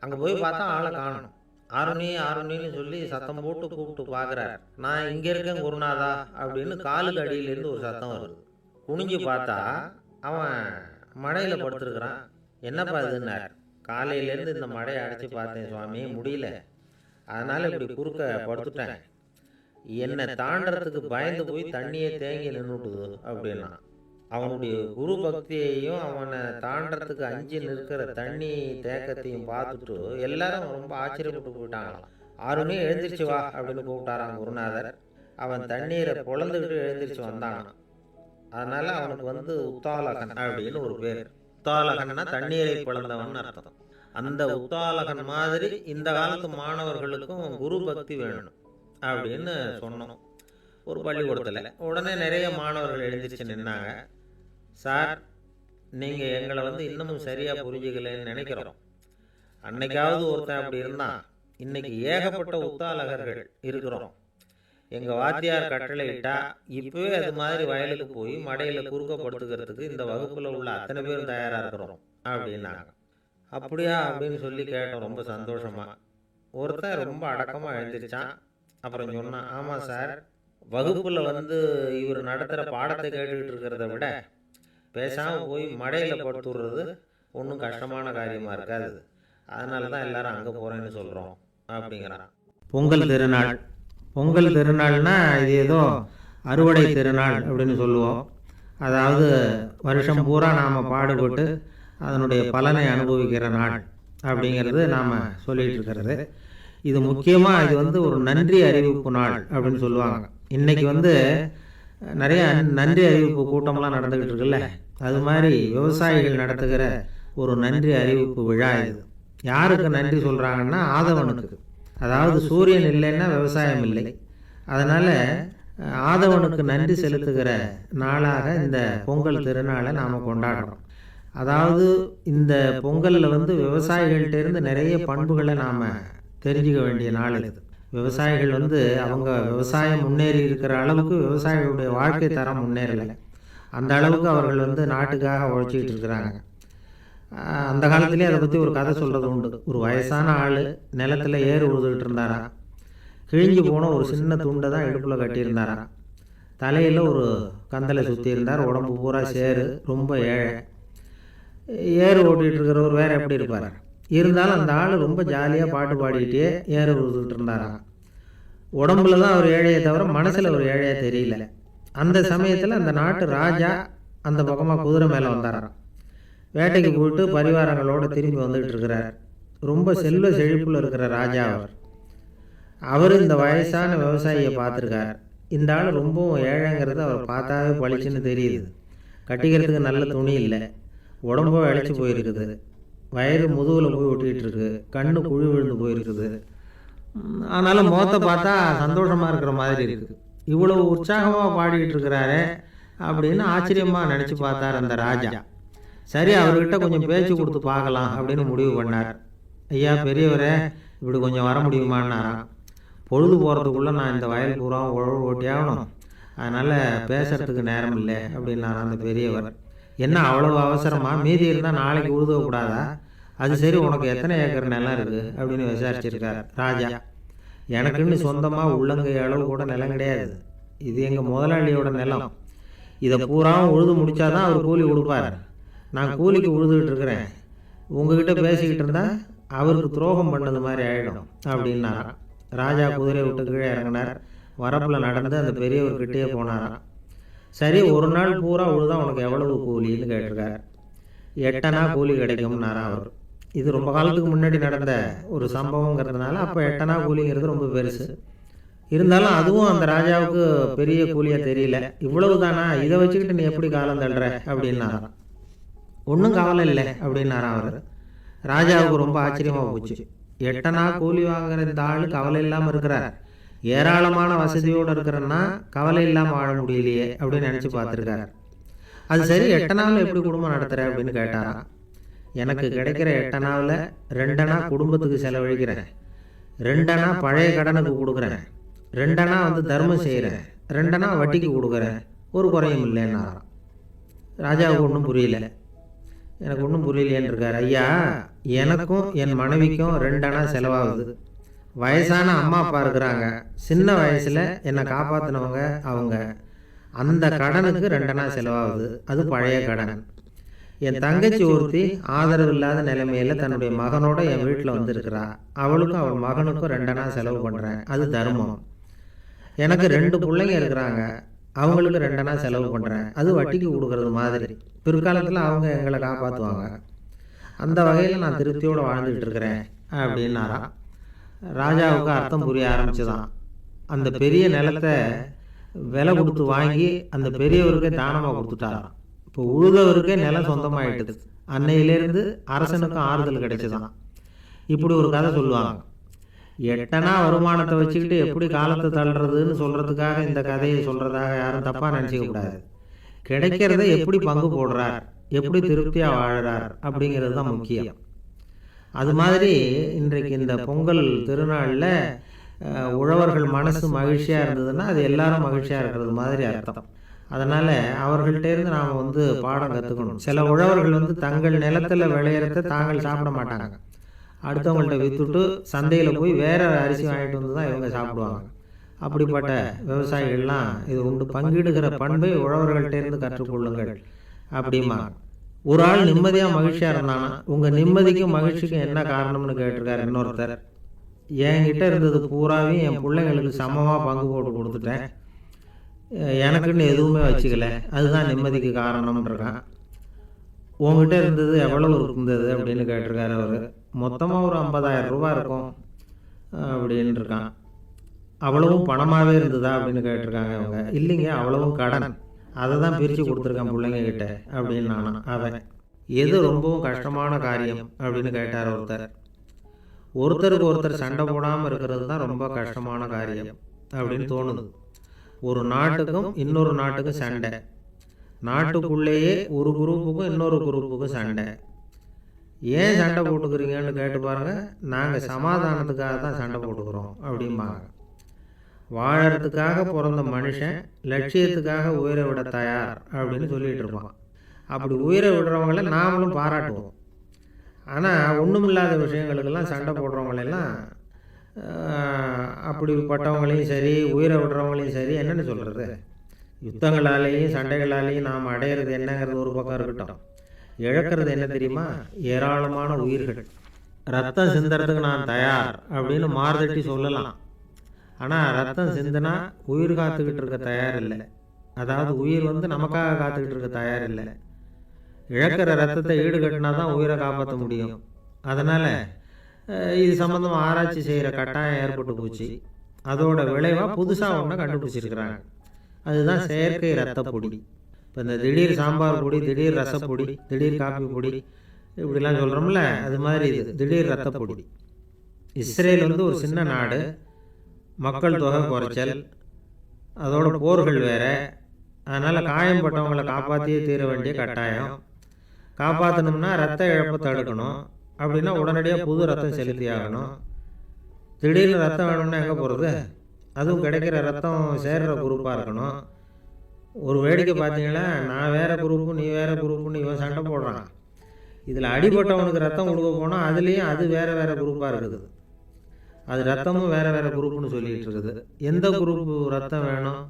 அங்கே போய் பார்த்தா ஆளை காணணும். ஆருணி ஆருணின்னு சொல்லி சத்தம் போட்டு கூப்பிட்டு பார்க்குறார். நான் இங்கே இருக்கேன் குருநாதா அப்படின்னு காலுக்கு அடியிலேருந்து ஒரு சத்தம் வருது. குனிஞ்சு பார்த்தா அவன் மடையில் படுத்துருக்குறான். என்னப்பா இதுன்னார். காலையிலேருந்து இந்த மடையை அடைச்சி பார்த்தேன் சுவாமி, முடியல, அதனால் இப்படி குறுக்க படுத்துட்டேன். என்னை தாண்டறதுக்கு பயந்து போய் தண்ணியை தேங்கி நின்றுட்டுது அப்படின்னா. அவனுடைய குரு பக்தியையும் அவனை தாண்டறதுக்கு அஞ்சு நிற்கிற தண்ணி தேக்கத்தையும் பார்த்துட்டு எல்லாரும் ரொம்ப ஆச்சரியப்பட்டு போயிட்டாங்களாம். ஆருணி எழுந்திரிச்சு வா அப்படின்னு கூப்பிட்டாரான் குருநாதர். அவன் தண்ணீரை பொழந்துக்கிட்டு எழுந்திரிச்சு வந்தானான். அதனால அவனுக்கு வந்து உத்தாலகன் அப்படின்னு ஒரு பேர். உத்தாலகன்னா தண்ணீரை பிளந்தவன் அர்த்தம். அந்த உத்தாலகன் மாதிரி இந்த காலத்து மாணவர்களுக்கும் குரு பக்தி வேணும் அப்படின்னு சொன்னோம் ஒரு பள்ளிக்கூடத்தில். உடனே நிறைய மாணவர்கள் எழுந்திரிச்சு நின்னாங்க. சார், நீங்கள் எங்களை வந்து இன்னமும் சரியாக புரிஞ்சுக்கலன்னு நினைக்கிறோம். அன்னைக்காவது ஒருத்தன் அப்படி இருந்தான், இன்னைக்கு ஏகப்பட்ட உத்தாலகர்கள் இருக்கிறோம். எங்கள் வாத்தியார் கட்டளை இட்டா இப்போவே அது மாதிரி வயலுக்கு போய் மடையில் குறுக்கப்படுத்துக்கிறதுக்கு இந்த வகுப்பில் உள்ள அத்தனை பேரும் தயாராக இருக்கிறோம் அப்படின்னாங்க. அப்படியா அப்படின்னு சொல்லி கேட்டோம் ரொம்ப சந்தோஷமாக. ஒருத்தன் ரொம்ப அடக்கமாக எழுந்திரிச்சான். அப்புறம் சொன்னான், ஆமாம் சார், வகுப்பில் வந்து இவர் நடத்துகிற பாடத்தை கேட்டுக்கிட்டு இருக்கிறத விட பேசாமல் போய் மடையில் படுத்துடுறது ஒன்றும் கஷ்டமான காரியமாக இருக்காது. அதனால தான் எல்லாரும் அங்கே போகிறேன்னு சொல்கிறோம் அப்படிங்கிறான். பொங்கல் திருநாள். பொங்கல் திருநாள்னா இது ஏதோ அறுவடை திருநாள் அப்படின்னு சொல்லுவோம். அதாவது வருஷம் பூரா நாம் பாடுபட்டு அதனுடைய பலனை அனுபவிக்கிற நாள் அப்படிங்கிறது நாம் சொல்லிகிட்டு இருக்கிறது. இது முக்கியமாக இது வந்து ஒரு நன்றி அறிவிப்பு நாள் அப்படின்னு சொல்லுவாங்க. இன்றைக்கி வந்து நிறைய நன்றி அறிவிப்பு கூட்டம்லாம் நடந்துக்கிட்டு இருக்குல்ல, அது மாதிரி விவசாயிகள் நடத்துகிற ஒரு நன்றி அறிவிப்பு விழா இது. யாருக்கு நன்றி சொல்கிறாங்கன்னா ஆதவனுக்கு. அதாவது சூரியன் இல்லைன்னா விவசாயம் இல்லை. அதனால் ஆதவனுக்கு நன்றி செலுத்துகிற நாளாக இந்த பொங்கல் திருநாளை நாம் கொண்டாடுறோம். அதாவது இந்த பொங்கலில் வந்து விவசாயிகள்கிட்டேருந்து நிறைய பண்புகளை நாம் தெரிஞ்சுக்க வேண்டிய நாள் இது. விவசாயிகள் வந்து அவங்க விவசாயம் முன்னேறி இருக்கிற அளவுக்கு விவசாயிகளுடைய வாழ்க்கை தரம் முன்னேறலை. அந்த அளவுக்கு அவர்கள் வந்து நாட்டுக்காக உழைச்சிக்கிட்டு இருக்கிறாங்க. அந்த காலத்துலேயே அதை பற்றி ஒரு கதை சொல்கிறது உண்டு. ஒரு வயசான ஆள் நிலத்தில் ஏறு உழுதுகிட்டு இருந்தாரா. கிழிஞ்சு போன ஒரு சின்ன துண்டை தான் இடுப்பில் கட்டியிருந்தாரா. தலையில் ஒரு கந்தலை சுற்றி இருந்தார். உடம்பு பூரா சேரு, ரொம்ப ஏழை. ஏறு ஓட்டிகிட்டு இருக்கிறவர் வேறு எப்படி இருப்பார். இருந்தாலும் அந்த ஆள் ரொம்ப ஜாலியாக பாட்டு பாடிக்கிட்டே ஏறு உழுதுகிட்டு இருந்தாராம். உடம்புல தான் அவர் ஏழையை தவிர மனசில் ஒரு ஏழையாக தெரியல. அந்த சமயத்தில் அந்த நாட்டு ராஜா அந்த பக்கமாக குதிரை மேலே வந்தாராம். வேட்டைக்கு போயிட்டு பரிவாரங்களோடு திரும்பி வந்துட்டு இருக்கிறார். ரொம்ப செல்வ செழிப்பில் இருக்கிற ராஜா அவர் இந்த வயசான விவசாயியை பார்த்துருக்கார். இந்த ஆள் ரொம்பவும் ஏழைங்கிறது அவர் பார்த்தாவே பளிச்சுன்னு தெரியுது. கட்டிக்கிறதுக்கு நல்ல துணி இல்லை, உடம்போ இழைச்சி போயிருக்குது, வயிறு முதுகில் போய் ஒட்டிகிட்டு இருக்கு, கண்ணு குழி விழுந்து போயிருக்குது. ஆனாலும் முகத்தை பார்த்தா சந்தோஷமாக இருக்கிற மாதிரி இருக்குது. இவ்வளவு உற்சாகமாக பாடிக்கிட்டு இருக்கிறாரு அப்படின்னு ஆச்சரியமாக நினச்சி பார்த்தார் அந்த ராஜா. சரி, அவர்கிட்ட கொஞ்சம் பேச்சு கொடுத்து பார்க்கலாம் அப்படின்னு முடிவு பண்ணார். ஐயா பெரியவரே, இப்படி கொஞ்சம் வர முடியுமான்னாராம். பொழுது போகிறதுக்குள்ளே நான் இந்த வயல் பூரா உழவு ஓட்டி ஆகணும், அதனால் பேசுகிறதுக்கு நேரம் இல்லை அப்படின்னாராம் அந்த பெரியவர். என்ன அவ்வளவு அவசரமா? மீதி இருந்தால் நாளைக்கு உழுதக்கூடாதா? அது சரி, உனக்கு எத்தனை ஏக்கர் நிலம் இருக்குது அப்படின்னு விசாரிச்சிருக்கார் ராஜா. எனக்குன்னு சொந்தமாக உள்ளங்கை அளவு கூட நிலம் கிடையாது. இது எங்கள் முதலாளியோட நிலம். இதை பூராவும் உழுது முடித்தாதான் அவர் கூலி கொடுப்பார். நான் கூலிக்கு உழுதுகிட்டு இருக்கிறேன். உங்ககிட்ட பேசிக்கிட்டு இருந்தால் அவருக்கு துரோகம் பண்ணது மாதிரி ஆகிடும் அப்படின்னாராம். ராஜா குதிரையை விட்டு கீழே இறங்கினார். வரப்பில் நடந்து அந்த பெரியவர்கிட்டயே போனாராம். சரி, ஒரு நாள் பூரா உழுதா உனக்கு எவ்வளவு கூலின்னு கேட்டிருக்கார். 8 அணா கூலி கிடைக்கும்னாராம் அவர். இது ரொம்ப காலத்துக்கு முன்னாடி நடந்த ஒரு சம்பவங்கிறதுனால அப்போ 8 அணா கூலிங்கிறது ரொம்ப பெருசு. இருந்தாலும் அதுவும் அந்த ராஜாவுக்கு பெரிய கூலியாக தெரியல. இவ்வளவு தானா, இதை வச்சுக்கிட்டு நீ எப்படி காலம் தள்ளுற அப்படின்னாராம். ஒன்றும் கவலை இல்லை அப்படின்னாராம் அவர். ராஜாவுக்கு ரொம்ப ஆச்சரியமாக போச்சு. 8 அணா கூலி வாங்குற இந்த ஆள் கவலை இல்லாமல் இருக்கிறார், ஏராளமான வசதியோடு இருக்கிறன்னா கவலை இல்லாமல் வாழ முடியலையே அப்படின்னு நினச்சி பார்த்துருக்கார். அது சரி, 8 அணாவில் எப்படி குடும்பம் நடத்துகிற அப்படின்னு கேட்டாராம். எனக்கு கிடைக்கிற 8 அணாவில் 2 அணா குடும்பத்துக்கு செலவழிக்கிறேன், 2 அணா பழைய கடனுக்கு கொடுக்குறேன், 2 அணா தர்மம் செய்கிறேன், 2 அணா வட்டிக்கு கொடுக்குறேன், ஒரு குறையும் இல்லைன்னாராம். ராஜாவுக்கு ஒன்றும் புரியல. எனக்கு ஒன்றும் புரியலேன்னு இருக்கார். ஐயா, எனக்கும் என் மனைவிக்கும் 2 அணா செலவாகுது. வயசான அம்மா அப்பா இருக்கிறாங்க, சின்ன வயசில் என்னை காப்பாற்றினவங்க அவங்க. அந்த கடனுக்கு 2 அணா செலவாகுது, அது பழைய கடன். என் தங்கச்சி ஒருத்தி ஆதரவு இல்லாத நிலைமையில் தன்னுடைய மகனோட என் வீட்டில் வந்திருக்கிறா. அவளுக்கும் அவள் மகனுக்கும் 2 அணா செலவு பண்ணுறேன், அது தர்மம். எனக்கு 2 பிள்ளைங்க இருக்கிறாங்க, அவங்களுக்கு 2 அணா செலவு பண்ணுறேன், அது வட்டிக்கு கொடுக்கறது மாதிரி. பிற்காலத்தில் அவங்க எங்களை காப்பாற்றுவாங்க. அந்த வகையில் நான் திருப்தியோடு வாழ்ந்துக்கிட்டு இருக்கிறேன் அப்படின்னாராம். ராஜாவுக்கு அர்த்தம் புரிய ஆரம்பிச்சுதான். அந்த பெரிய நிலத்தை விலை கொடுத்து வாங்கி அந்த பெரியவருக்கே தானமாக கொடுத்துட்டாராம். இப்போ உழுதவருக்கே நிலம் சொந்தமாயிட்டுது. அன்னையிலேருந்து அரசனுக்கும் ஆறுதல் கிடைச்சதான். இப்படி ஒரு கதை சொல்லுவாங்க. 8 அணா வருமானத்தை வச்சுக்கிட்டு எப்படி காலத்தை தள்ளுறதுன்னு சொல்கிறதுக்காக இந்த கதையை சொல்கிறதாக யாரும் தப்பாக நினச்சிக்க கூடாது. கிடைக்கிறத எப்படி பங்கு போடுறார், எப்படி திருப்தியாக வாழறார் அப்படிங்கிறது தான் முக்கியம். அது மாதிரி இன்றைக்கு இந்த பொங்கல் திருநாளில் உழவர்கள் மனசு மகிழ்ச்சியாக இருந்ததுன்னா அது எல்லாரும் மகிழ்ச்சியாக இருக்கிறது மாதிரி அர்த்தம். அதனால் அவர்கள்ட்டேருந்து நாம் பாடம் கற்றுக்கணும். சில உழவர்கள் தங்கள் நிலத்தில் விளையிறத தாங்கள் சாப்பிட மாட்டாங்க, அடுத்தவங்கள்ட்ட விற்றுட்டு சந்தையில் போய் வேறு அரிசி வாங்கிட்டு வந்து தான் இவங்க சாப்பிடுவாங்க. அப்படிப்பட்ட விவசாயிகள்லாம் இது உண்டு. பங்கிடுகிற பண்பை உழவர்கள்ட்டேருந்து கற்றுக்கொள்ளுங்கள் அப்படிமா. ஒரு ஆள் நிம்மதியாக மகிழ்ச்சியாக இருந்தானா, உங்கள் நிம்மதிக்கும் மகிழ்ச்சிக்கும் என்ன காரணம்னு கேட்டிருக்காரு இன்னொருத்தர். என்கிட்ட இருந்தது பூராவையும் என் பிள்ளைங்களுக்கு சமமாக பங்கு போட்டு கொடுத்துட்டேன், எனக்குன்னு எதுவுமே வச்சுக்கல, அதுதான் நிம்மதிக்கு காரணம்ன்றான். உங்ககிட்ட இருந்தது எவ்வளவு இருந்தது அப்படின்னு கேட்டிருக்காரு அவர். மொத்தமாக ஒரு 50,000 ரூபா இருக்கும் அப்படின்னு இருக்கான். அவ்வளவும் பணமாகவே இருந்ததா அப்படின்னு கேட்டிருக்காங்க அவங்க. இல்லைங்க, அவ்வளவும் கடன், அதை தான் பிரித்து கொடுத்துருக்கேன் பிள்ளைங்க கிட்ட அப்படின்னு நானும். அவன் எது ரொம்பவும் கஷ்டமான காரியம் அப்படின்னு கேட்டார் ஒருத்தர். ஒருத்தருக்கு ஒருத்தர் சண்டை போடாமல் இருக்கிறது தான் ரொம்ப கஷ்டமான காரியம் அப்படின்னு தோணுது. ஒரு நாட்டுக்கும் இன்னொரு நாட்டுக்கும் சண்டை, நாட்டுக்குள்ளேயே ஒரு குரூப்புக்கும் இன்னொரு குரூப்புக்கும் சண்டை. ஏன் சண்டை போட்டுக்கிறீங்கன்னு கேட்டு பாருங்கள். நாங்கள் சமாதானத்துக்காக தான் சண்டை போட்டுக்கிறோம் அப்படிம்பாங்க. வாழறதுக்காக பிறந்த மனுஷன் லட்சியத்துக்காக உயிரை விட தயார் அப்படின்னு சொல்லிகிட்டு இருப்பான். அப்படி உயிரை விடுறவங்கள நாமளும் பாராட்டுவோம். ஆனால் ஒன்றுமில்லாத விஷயங்களுக்கெல்லாம் சண்டை போடுறவங்களெல்லாம் அப்படிப்பட்டவங்களையும் சரி உயிரை விடுறவங்களையும் சரி என்னென்னு சொல்கிறது, யுத்தங்களாலேயும் சண்டைகளாலேயும் நாம் அடையிறது என்னங்கிறது ஒரு பக்கம் இருக்கட்டும், இழக்கிறது என்ன தெரியுமா? ஏராளமான உயிர்கள். ரத்தம் சிந்துறதுக்கு நான் தயார் அப்படின்னு மார்தட்டி சொல்லலாம். ஆனால் ரத்தம் சிந்துனா உயிர் காத்துக்கிட்டு இருக்க தயார் இல்லை. அதாவது உயிர் நமக்காக காத்துக்கிட்டு இருக்க தயார் இல்லை. இழக்கிற ரத்தத்தை ஈடுகட்டினா தான் உயிரை காப்பாற்ற முடியும். அதனால் இது சம்மந்தமாக ஆராய்ச்சி செய்கிற கட்டாயம் ஏற்பட்டு போச்சு. அதோட விளைவாக புதுசாக ஒன்று கண்டுபிடிச்சிருக்கிறாங்க. அதுதான் செயற்கை ரத்த பொடி. இப்போ இந்த திடீர் சாம்பார் பொடி, திடீர் ரசப்பொடி, திடீர் காப்பி பொடி இப்படிலாம் சொல்கிறோம்ல, அது மாதிரி இது திடீர் ரத்த பொடி. இஸ்ரேல் ஒரு சின்ன நாடு, மக்கள் தொகை குறைச்சல், அதோட போர்கள் வேறு. அதனால் காயம்பட்டவங்களை காப்பாற்றியே தீர வேண்டிய கட்டாயம். காப்பாற்றணும்னா ரத்த இழப்பை தடுக்கணும். அப்படின்னா உடனடியாக புது ரத்தம் செலுத்தி ஆகணும். திடீர்னு ரத்தம் வேணும்னா எங்கே போகிறது? அதுவும் கிடைக்கிற ரத்தம் சேர்கிற குரூப்பாக இருக்கணும். ஒரு வேடிக்கை பார்த்தீங்கன்னா, நான் வேறு குரூப்பு நீ வேறு குரூப்புன்னு இவன் சண்டை போடுறான். இதில் அடிபட்டவனுக்கு ரத்தம் கொடுக்க போனால் அதுலேயும் அது வேறு வேறு குரூப்பாக இருக்குது. அது ரத்தமும் வேறு வேறு குரூப்புன்னு சொல்லிகிட்டு இருக்குது. எந்த குரூப்பு ரத்தம் வேணும்,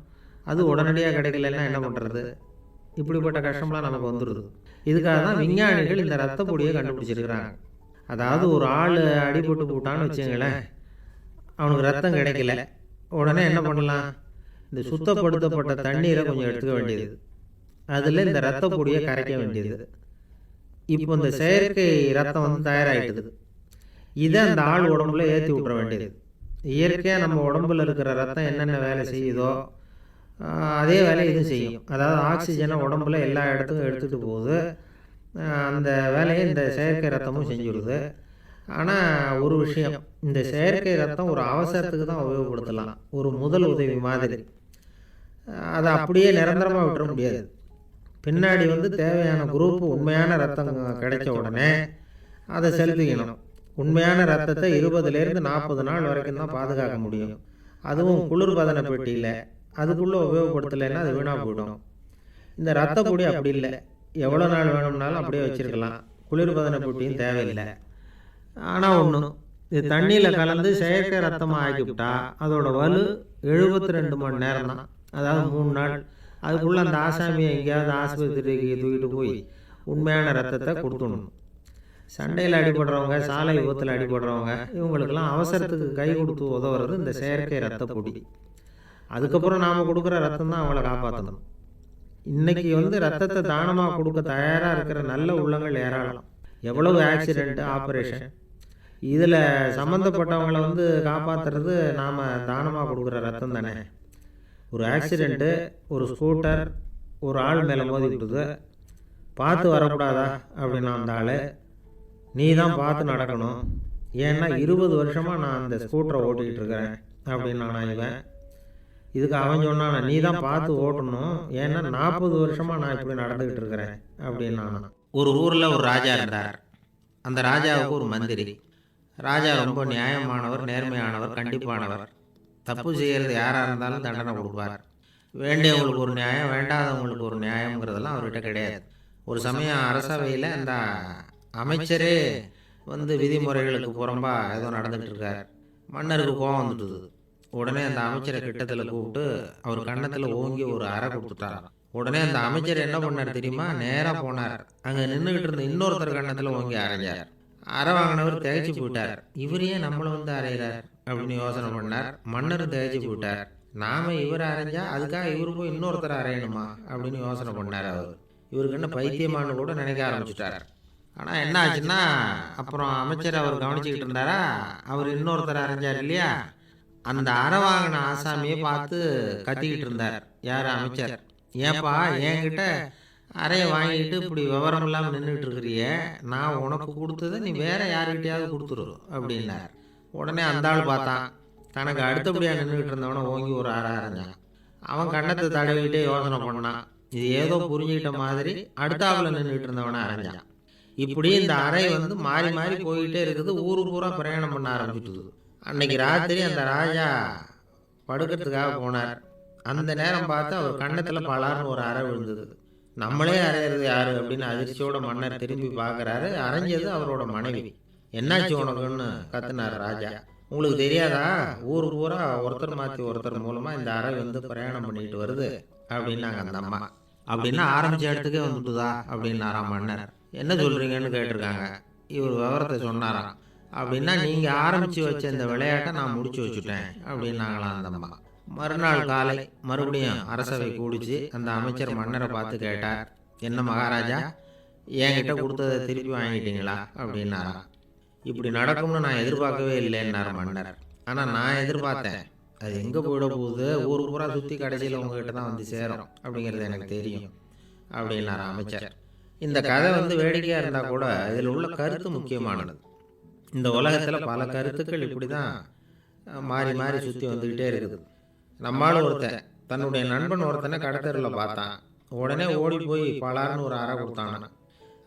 அது உடனடியாக கிடைக்கலன்னா என்ன பண்ணுறது? இப்படிப்பட்ட கஷ்டம்லாம் நமக்கு வந்துடுது. இதுக்காக தான் விஞ்ஞானிகள் இந்த ரத்த பொடியை கண்டுபிடிச்சிருக்கிறாங்க. அதாவது ஒரு ஆள் அடிபட்டு போட்டான்னு வச்சுங்களேன், அவனுக்கு ரத்தம் கிடைக்கல, உடனே என்ன பண்ணலாம்? இந்த சுத்தப்படுத்தப்பட்ட தண்ணீரை கொஞ்சம் எடுத்துக்க வேண்டியது, அதில் இந்த ரத்த பொடியை கரைக்க வேண்டியது. இப்போ இந்த செயற்கை ரத்தம் வந்து தயாராகிட்டுது. இதை அந்த ஆள் உடம்புல ஏற்றி விட்ற வேண்டியது. இயற்கையாக நம்ம உடம்புல இருக்கிற ரத்தம் என்னென்ன வேலை செய்யுதோ அதே வேலையை இதுவும் செய்யும். அதாவது ஆக்சிஜனை உடம்புல எல்லா இடத்துக்கும் எடுத்துகிட்டு போகுது. அந்த வேலையை இந்த செயற்கை ரத்தமும் செஞ்சுடுது. ஆனால் ஒரு விஷயம், இந்த செயற்கை ரத்தம் ஒரு அவசரத்துக்கு தான் உபயோகப்படுத்தலாம், ஒரு முதல் உதவி மாதிரி. அதை அப்படியே நிரந்தரமாக விட்டுற முடியாது. பின்னாடி வந்து தேவையான குரூப்பு உண்மையான ரத்தம் கிடைச்ச உடனே அதை செலுத்திக்கணும். உண்மையான ரத்தத்தை 20லேருந்து 40 நாள் வரைக்கும் தான் பாதுகாக்க முடியும். அதுவும் குளிர்பதன பெட்டியில். அதுக்குள்ளே உபயோகப்படுத்தலைன்னா அது வீணாக போயிடும். இந்த ரத்த பொடி அப்படி இல்லை, எவ்வளோ நாள் வேணும்னாலும் அப்படியே வச்சுருக்கலாம். குளிர்பதன பெட்டியும் தேவையில்லை. ஆனால் ஒன்று, இது தண்ணியில் கலந்து செயற்கை ரத்தமாக ஆக்கிவிட்டா அதோட வலு 72 மணி நேரம் தான். அதாவது 3 நாள். அதுக்குள்ளே அந்த ஆசாமியை எங்கேயாவது ஆஸ்பத்திரிக்கு தூக்கிட்டு போய் உண்மையான ரத்தத்தை கொடுத்துடணும். சண்டையில் அடிபடுறவங்க, சாலை விபத்தில் அடிபடுறவங்க, இவங்களுக்கெல்லாம் அவசரத்துக்கு கை கொடுத்து உதவுறது இந்த செயற்கை ரத்த பொடி. அதுக்கப்புறம் நாம் கொடுக்குற ரத்தம் தான் அவங்கள காப்பாற்றணும். இன்றைக்கி வந்து ரத்தத்தை தானமாக கொடுக்க தயாராக இருக்கிற நல்ல உள்ளங்கள் ஏராளம். எவ்வளவு ஆக்சிடெண்ட்டு, ஆப்ரேஷன், இதில் சம்மந்தப்பட்டவங்களை வந்து காப்பாற்றுறது நாம் தானமாக கொடுக்குற ரத்தம் தானே. ஒரு ஆக்சிடெண்ட்டு, ஒரு ஸ்கூட்டர் ஒரு ஆள் மேலே மோதி விட்டுது, பார்த்து வரக்கூடாதா அப்படின்னா அந்த ஆள், நீ தான் பார்த்து நடக்கணும், ஏன்னா 20 வருஷமாக நான் அந்த ஸ்கூட்டரை ஓட்டிக்கிட்டு இருக்கிறேன் அப்படின்னு நான் இவன். இதுக்கு அவன் சொன்னான், நீ தான் பார்த்து ஓட்டணும், ஏன்னா 40 வருஷமாக நான் இப்படி நடந்துக்கிட்டு இருக்கிறேன் அப்படின்னு நான். ஒரு ஊரில் ஒரு ராஜா இருந்தார். அந்த ராஜாவுக்கு ஒரு மந்திரி. ராஜா ரொம்ப நியாயமானவர், நேர்மையானவர், கண்டிப்பானவர். தப்பு செய்கிறது யாராக இருந்தாலும் தண்டனை கொடுப்பார். வேண்டியவங்களுக்கு ஒரு நியாயம், வேண்டாதவங்களுக்கு ஒரு நியாயங்கிறதெல்லாம் அவர்கிட்ட கிடையாது. ஒரு சமயம் அரசவையில் அந்த அமைச்சரே வந்து விதிமுறைகளுக்கு புறம்பா ஏதோ நடந்துகிட்டு இருக்கார். மன்னருக்கு கோபம் வந்துட்டுது. உடனே அந்த அமைச்சரை கிட்டத்தில் கூப்பிட்டு அவர் கன்னத்தில் ஓங்கி ஒரு அறை கொடுத்துட்டார். உடனே அந்த அமைச்சர் என்ன பண்ணார் தெரியுமா? நேராக போனார். அங்கே நின்றுக்கிட்டு இருந்த இன்னொருத்தர் கன்னத்தில் ஓங்கி அரைஞ்சார். அரை வாங்கினவர் திகைச்சு போயிட்டார். இவர் ஏன் நம்மளை வந்து அரைகிறார் அப்படின்னு யோசனை பண்ணார். மன்னரும் திகைச்சு போயிட்டார். நாம இவர் அரைஞ்சா அதுக்காக இவர் போய் இன்னொருத்தர் அரையணுமா அப்படின்னு யோசனை பண்ணார். இவருக்கு என்ன பைத்தியமானு கூட நினைக்க ஆரம்பிச்சுட்டார். ஆனால் என்ன ஆச்சுன்னா, அப்புறம் அமைச்சர் அவர் கவனிச்சுக்கிட்டு இருந்தாரா, அவர் இன்னொருத்தர் அரைஞ்சார் இல்லையா, அந்த அரை வாங்கின ஆசாமியை பார்த்து கத்திக்கிட்டு இருந்தார். யார்? அமைச்சர். ஏன்பா என்கிட்ட அறையை வாங்கிட்டு இப்படி விவரம் இல்லாமல் நின்றுட்டு இருக்கிறிய, நான் உனக்கு கொடுத்ததை நீ வேற யாருக்கிட்டையாவது கொடுத்துரு அப்படின்னார். உடனே அந்த ஆள் பார்த்தான், தனக்கு அடுத்தபடியாக நின்றுக்கிட்டு இருந்தவனை ஓங்கி ஒரு அரை அரைஞ்சான். அவன் கண்ணத்தை தடவிக்கிட்டே யோசனை பண்ணான். இது ஏதோ புரிஞ்சுக்கிட்ட மாதிரி அடுத்தாப்புல நின்றுக்கிட்டு இருந்தவனை அரைஞ்சான். இப்படி இந்த அறை வந்து மாறி மாறி போய்கிட்டே இருக்குது. ஊரு பூரா பிரயாணம் பண்ண ஆரம்பிச்சுது. அன்னைக்கு ராத்திரி அந்த ராஜா படுக்கிறதுக்காக போனார். அந்த நேரம் பார்த்து அவர் கன்னத்தில் பலார்னு ஒரு அறை விழுந்தது. நம்மளே அரையிறது யாரு அப்படின்னு அதிர்ச்சியோட மன்னர் திரும்பி பார்க்குறாரு. அரைஞ்சது அவரோட மனைவி. என்னாச்சு உனக்குன்னு கத்துனார் ராஜா. உங்களுக்கு தெரியாதா, ஊர் பூரா ஒருத்தர் மாற்றி ஒருத்தர் மூலமாக இந்த அறை வந்து பிரயாணம் பண்ணிட்டு வருது அப்படின்னாங்க அந்த அம்மா. அப்படின்னா ஆரம்பித்த இடத்துக்கே வந்துட்டுதா அப்படின்னாராம் மன்னர். என்ன சொல்கிறீங்கன்னு கேட்டிருக்காங்க. இவர் விவரத்தை சொன்னாராம். அப்படின்னா நீங்கள் ஆரம்பித்து வச்ச இந்த விளையாட்டை நான் முடிச்சு வச்சுட்டேன் அப்படின்னாங்களாம் அந்த அம்மா. மறுநாள் காலை மறுபடியும் அரசவை கூடிச்சு அந்த அமைச்சர் மன்னரை பார்த்து கேட்டார், என்ன மகாராஜா, என்கிட்ட கொடுத்ததை திருப்பி வாங்கிட்டீங்களா அப்படின்னாராம். இப்படி நடக்கும்னு நான் எதிர்பார்க்கவே இல்லைன்னார் மன்னர். ஆனால் நான் எதிர்பார்த்தேன், அது எங்கே போயிட போகுது, ஊர் பூரா சுற்றி கடைசியில் உங்ககிட்ட தான் வந்து சேரும் அப்படிங்கிறது எனக்கு தெரியும் அப்படின்னார் அமைச்சர். இந்த கதை வந்து வேடிக்கையாக இருந்தால் கூட இதில் உள்ள கருத்து முக்கியமானது. இந்த உலகத்தில் பல கருத்துக்கள் இப்படி தான் மாறி மாறி சுற்றி வந்துக்கிட்டே இருக்குது. நம்மளால் ஒருத்தன் தன்னுடைய நண்பன் ஒருத்தனை கடத்தரில் பார்த்தான். உடனே ஓடி போய் பலார்னு ஒரு அறை கொடுத்தானா.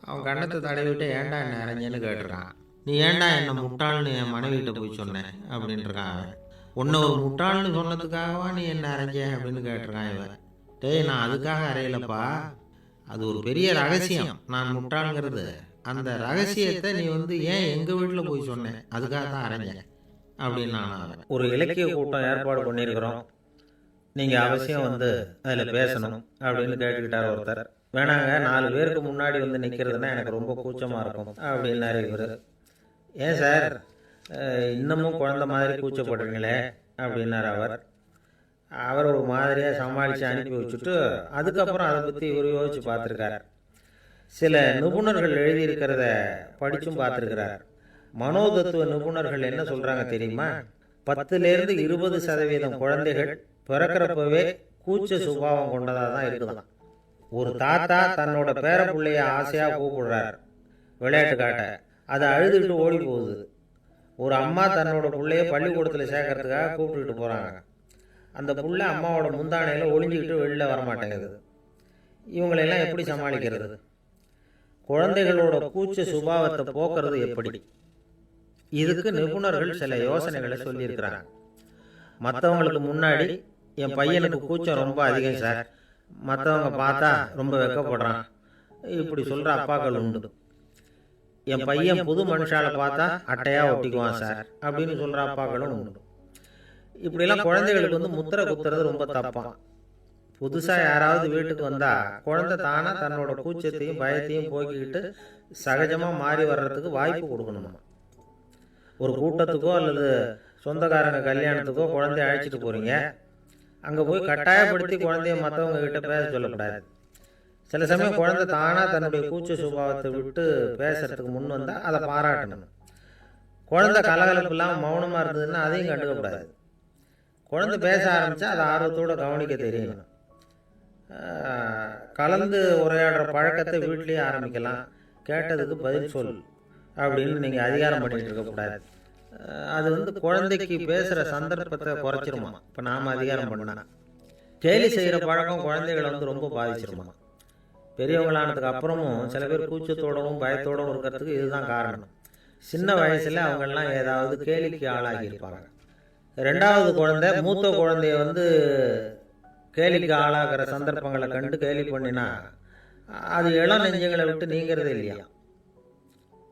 அவன் கண்ணத்தை தடவிட்டு ஏன்டா என்ன அரைஞ்சேன்னு கேட்டிருக்கான். நீ ஏன்டா என்ன முட்டாள்னு என் மனைவிட்ட போய் சொன்னேன் அப்படின்ட்டுருக்கான் அவன். உன்னை ஒரு முட்டாள்னு சொன்னதுக்காகவா நீ என்ன அரைஞ்ச அப்படின்னு கேட்டிருக்கான் இவன். டேய், நான் அதுக்காக அறையலப்பா, அது ஒரு பெரிய ரகசியம். நான் முட்டாளுங்கிறது அந்த ரகசியத்தை நீ ஏன் எங்கள் வீட்டில் போய் சொன்னேன், அதுக்காக தான் அரைஞ்சேன் அப்படின்னு நான் அவன். ஒரு இலக்கிய கூட்டம் ஏற்பாடு பண்ணியிருக்கிறோம், நீங்கள் அவசியம் அதில் பேசணும் அப்படின்னு கேட்டுக்கிட்டார் ஒருத்தர். வேணாங்க, 4 பேருக்கு முன்னாடி நிற்கிறதுனா எனக்கு ரொம்ப கூச்சமாக இருக்கும் அப்படின்னாரு இவர். ஏன் சார் இன்னமும் குழந்த மாதிரி கூச்சப்படுறீங்களே அப்படின்னார் அவர் ஒரு மாதிரியாக சமாளித்து அனுப்பி வச்சுட்டு அதுக்கப்புறம் அதை பற்றி இவர் யோசித்து பார்த்துருக்கார். சில நிபுணர்கள் எழுதியிருக்கிறத படித்தும் பார்த்துருக்கிறார். மனோதத்துவ நிபுணர்கள் என்ன சொல்கிறாங்க தெரியுமா? 10லேருந்து 20% குழந்தைகள் பிறக்கிறப்பவே கூச்ச சுபாவம் கொண்டதாக தான் இருக்குதான். ஒரு தாத்தா தன்னோட பேர பிள்ளைய ஆசையாக கூப்பிடுறார் விளையாட்டு காட்ட, அதை அழுதுகிட்டு ஓடி போகுது. ஒரு அம்மா தன்னோட பிள்ளைய பள்ளிக்கூடத்தில் சேர்க்கறதுக்காக கூப்பிட்டுக்கிட்டு போகிறாங்க. அந்த புள்ள அம்மாவோட முந்தானையில் ஒளிஞ்சிக்கிட்டு வெளில வரமாட்டேங்குது. இவங்களெல்லாம் எப்படி சமாளிக்கிறது? குழந்தைகளோட கூச்ச சுபாவத்தை போக்குறது எப்படி? இதுக்கு நிபுணர்கள் சில யோசனைகளை சொல்லியிருக்கிறாங்க. மற்றவங்களுக்கு முன்னாடி என் பையனுக்கு கூச்சம் ரொம்ப அதிகம் சார், மற்றவங்க பார்த்தா ரொம்ப வெக்கப்படுறான், இப்படி சொல்கிற அப்பாக்கள் உண்டு. என் பையன் புது மனுஷால பார்த்தா அட்டையாக ஒட்டிக்குவான் சார் அப்படின்னு சொல்கிற அப்பாக்களும் உண்டு. இப்படிலாம் குழந்தைகளுக்கு முத்திரை குத்துறது ரொம்ப தப்பான். புதுசாக யாராவது வீட்டுக்கு வந்தால் குழந்தை தானாக தன்னோட கூச்சத்தையும் பயத்தையும் போக்கிக்கிட்டு சகஜமாக மாறி வர்றதுக்கு வாய்ப்பு கொடுக்கணுமா. ஒரு கூட்டத்துக்கோ அல்லது சொந்தக்காரங்க கல்யாணத்துக்கோ குழந்தைய அழைச்சிட்டு போகிறீங்க, அங்கே போய் கட்டாயப்படுத்தி குழந்தைய மற்றவங்க கிட்ட பேச சொல்லக்கூடாது. சில சமயம் குழந்தை தானாக தன்னுடைய கூச்ச சுபாவத்தை விட்டு பேசுறதுக்கு முன் வந்தால் அதை பாராட்டணும். குழந்தை கலகலப்பு இல்லாமல் மௌனமாக இருந்ததுன்னா அதையும் கண்டுக்கக்கூடாது. குழந்தை பேச ஆரம்பித்தா அதை ஆர்வத்தோடு கவனிக்க தெரியணும். கலந்து உரையாடுற பழக்கத்தை வீட்லேயே ஆரம்பிக்கலாம். கேட்டதுக்கு பதில் சொல் அப்படின்னு நீங்கள் அதிகாரம் பண்ணிகிட்டு இருக்கக்கூடாது. அது குழந்தைக்கு பேசுகிற சந்தர்ப்பத்தை குறைச்சிருமா. இப்போ நாம் அதிகாரம் பண்ணா கேலி செய்கிற பழக்கம் குழந்தைகளை ரொம்ப பாதிச்சிருமா. பெரியவங்களானதுக்கு அப்புறமும் சில பேர் கூச்சத்தோடவும் பயத்தோடவும் இருக்கிறதுக்கு இதுதான் காரணம். சின்ன வயசில் அவங்கெல்லாம் ஏதாவது கேலிக்கு ஆளாகி இருப்பாங்க. 2வது குழந்தை மூத்த குழந்தைய கேலிக்கு ஆளாகிற சந்தர்ப்பங்களை கண்டு கேலி பண்ணினா அது இளம் நெஞ்சங்களை விட்டு நீங்கிறதே இல்லையா.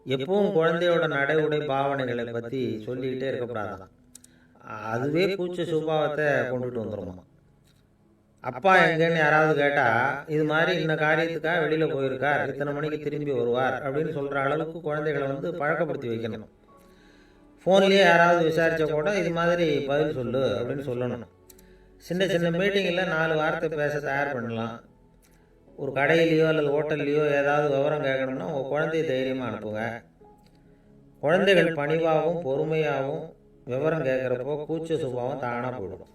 எப்பவும் குழந்தையோட நடை உடை பாவனைகளை பற்றி சொல்லிக்கிட்டே இருக்கக்கூடாதான். அதுவே கூச்ச சுபாவத்தை கொண்டுட்டு வந்துடுமா. அப்பா எங்கன்னு யாராவது கேட்டால் இது மாதிரி இந்த காரியத்துக்காக வெளியில் போயிருக்கார், இத்தனை மணிக்கு திரும்பி வருவார் அப்படின்னு சொல்கிற அளவுக்கு குழந்தைகளை பழக்கப்படுத்தி வைக்கணும். ஃபோன்லேயே யாராவது விசாரித்தா கூட இது மாதிரி பதில் சொல்லு அப்படின்னு சொல்லணும். சின்ன சின்ன மீட்டிங்கில் 4 வார்த்தை பேச தயார் பண்ணலாம். ஒரு கடையிலையோ அல்லது ஹோட்டல்லையோ ஏதாவது விவரம் கேட்கணும்னா உங்கள் குழந்தைய தைரியமாக அனுப்புங்க. குழந்தைகள் பணிவாகவும் பொறுமையாகவும் விவரம் கேட்குறப்போ கூச்ச சுபாவம் தானாக போயிடும்.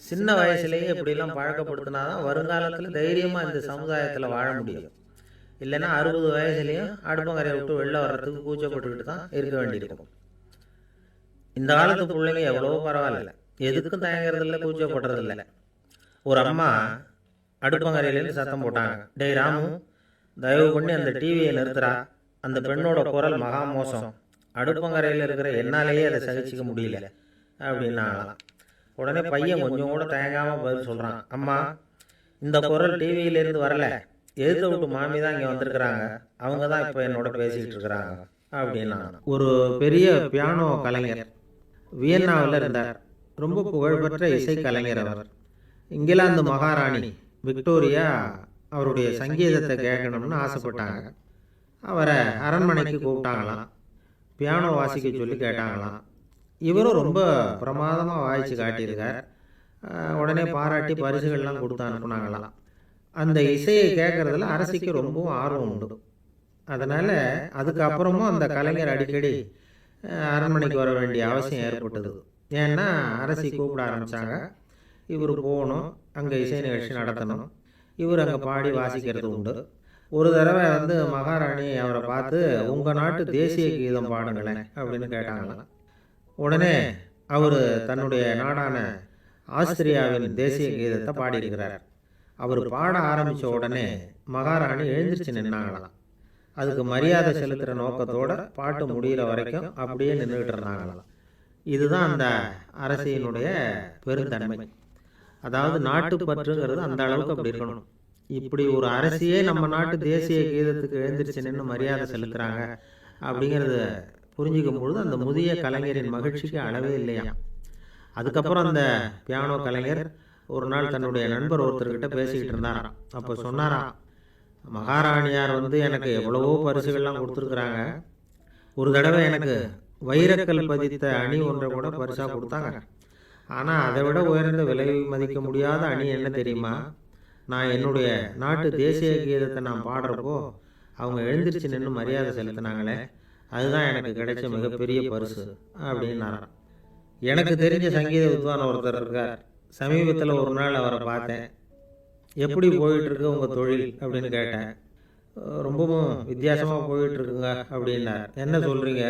சின்ன வயசுலேயே இப்படிலாம் பழக்கப்படுத்தினா தான் வருங்காலத்தில் தைரியமாக இந்த சமுதாயத்தில் வாழ முடியும். இல்லைன்னா 60 வயசுலேயும் அடுப்பங்கரையை விட்டு வெளில வர்றதுக்கு கூச்சப்பட்டுக்கிட்டு தான் இருக்க வேண்டியிருக்கும். இந்த காலத்து பிள்ளைங்க எவ்வளவோ பரவாயில்ல, எதுக்கும் தயங்குறதில்ல, கூச்சப்படுறதில்ல. ஒரு அம்மா அடுப்பங்கரையிலேருந்து சத்தம் போட்டாங்க, டேய் ராமு, தயவு பண்ணி அந்த டிவியை நிறுத்துறா, அந்த பெண்ணோட குரல் மகா மோசம், அடுப்பங்கரையில் இருக்கிற என்னாலேயே அதை சகிச்சிக்க முடியல அப்படின்னாங்களாம். உடனே பையன் கொஞ்சம் கூட தயங்காமல் பதில் சொல்கிறான், அம்மா இந்த குரல் டிவியிலேருந்து வரல, எதிர்த்த விட்டு மாமி தான் இங்கே வந்திருக்கிறாங்க, அவங்க தான் இப்போ என்னோட பேசிக்கிட்டு இருக்கிறாங்க அப்படின்னா. ஒரு பெரிய பியானோ கலைஞர் வியன்னாவில் இருந்தார். ரொம்ப புகழ்பெற்ற இசை கலைஞர் அவர். இங்கிலாந்து மகாராணி விக்டோரியா அவருடைய சங்கீதத்தை கேட்கணும்னு ஆசைப்பட்டாங்க. அவரை அரண்மனைக்கு கூப்பிட்டாங்களாம். பியானோ வாசிக்க சொல்லி கேட்டாங்களாம். இவரும் ரொம்ப பிரமாதமாக வாய்ச்சி காட்டியிருக்கார். உடனே பாராட்டி பரிசுகள்லாம் கொடுத்து அனுப்புனாங்களாம். அந்த இசையை கேட்குறதுல அரசிக்கு ரொம்பவும் ஆர்வம் உண்டு. அதனால் அதுக்கப்புறமும் அந்த கலைஞர் அடிக்கடி அரண்மனைக்கு வர வேண்டிய அவசியம் ஏற்பட்டது. ஏன்னா அரசி கூப்பிட ஆரம்பித்தாங்க. இவர் போகணும், அங்கே இசை நிகழ்ச்சி நடத்தணும். இவர் அங்கே பாடி வாசிக்கிறது உண்டு. ஒரு தடவை மகாராணி அவரை பார்த்து உங்கள் நாட்டு தேசிய கீதம் பாடுங்களேன் அப்படின்னு கேட்டாங்களாம். உடனே அவர் தன்னுடைய நாடான ஆஸ்திரியாவின் தேசிய கீதத்தை பாடியிருக்கிறார். அவர் பாட ஆரம்பித்த உடனே மகாராணி எழுந்திருச்சு நின்னாங்களாம். அதுக்கு மரியாதை செலுத்துகிற நோக்கத்தோடு பாட்டு முடிகிற வரைக்கும் அப்படியே நின்றுக்கிட்டு இருந்தாங்களாம். இதுதான் அந்த அரசியினுடைய பெருந்தன்மை. அதாவது நாட்டுப்பற்றுங்கிறது அந்த அளவுக்கு அப்படி இருக்கணும். இப்படி ஒரு அரசியே நம்ம நாட்டு தேசிய கீதத்துக்கு எழுந்திருச்சு நின்று மரியாதை செலுத்துகிறாங்க அப்படிங்கிறத புரிஞ்சிக்கும் பொழுது அந்த முதிய கலைஞரின் மகிழ்ச்சிக்கு அளவே இல்லையா. அதுக்கப்புறம் அந்த பியானோ கலைஞர் ஒரு நாள் தன்னுடைய நண்பர் ஒருத்தர்கிட்ட பேசிக்கிட்டு இருந்தாராம். அப்போ சொன்னாராம், மகாராணியார் எனக்கு எவ்வளவோ பரிசுகள்லாம் கொடுத்துருக்குறாங்க. ஒரு தடவை எனக்கு வைரக்கல் பதித்த அணி ஒன்றை கூட பரிசாக கொடுத்தாங்க. ஆனால் அதை விட உயர்ந்த விலை மதிக்க முடியாத அணி என்ன தெரியுமா? நான் என்னுடைய நாட்டு தேசிய கீதத்தை நான் பாடுறப்போ அவங்க எழுந்திருச்சு நின்று மரியாதை செலுத்தினாங்களே, அதுதான் எனக்கு கிடைச்ச மிகப்பெரிய பரிசு அப்படின்னாராம். எனக்கு தெரிஞ்ச சங்கீத வித்வான் ஒருத்தர் இருக்கார். சமீபத்தில் ஒரு நாள் அவரை பார்த்தேன். எப்படி போயிட்டுருக்கு உங்கள் தொழில் அப்படின்னு கேட்டேன். ரொம்பவும் வித்தியாசமாக போயிட்டுருக்குங்க அப்படின்னார். என்ன சொல்கிறீங்க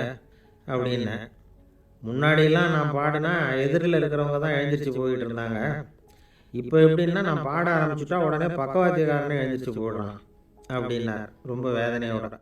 அப்படின்னேன். முன்னாடியெல்லாம் நான் பாடினா எதிரில் இருக்கிறவங்க தான் எழுந்திரிச்சு போயிட்டு இருந்தாங்க. இப்போ எப்படின்னா நான் பாட ஆரம்பிச்சுட்டா உடனே பக்கவாத்தியக்காரனே எழுந்திரிச்சு போடுறான் அப்படின்னார் ரொம்ப வேதனையோட.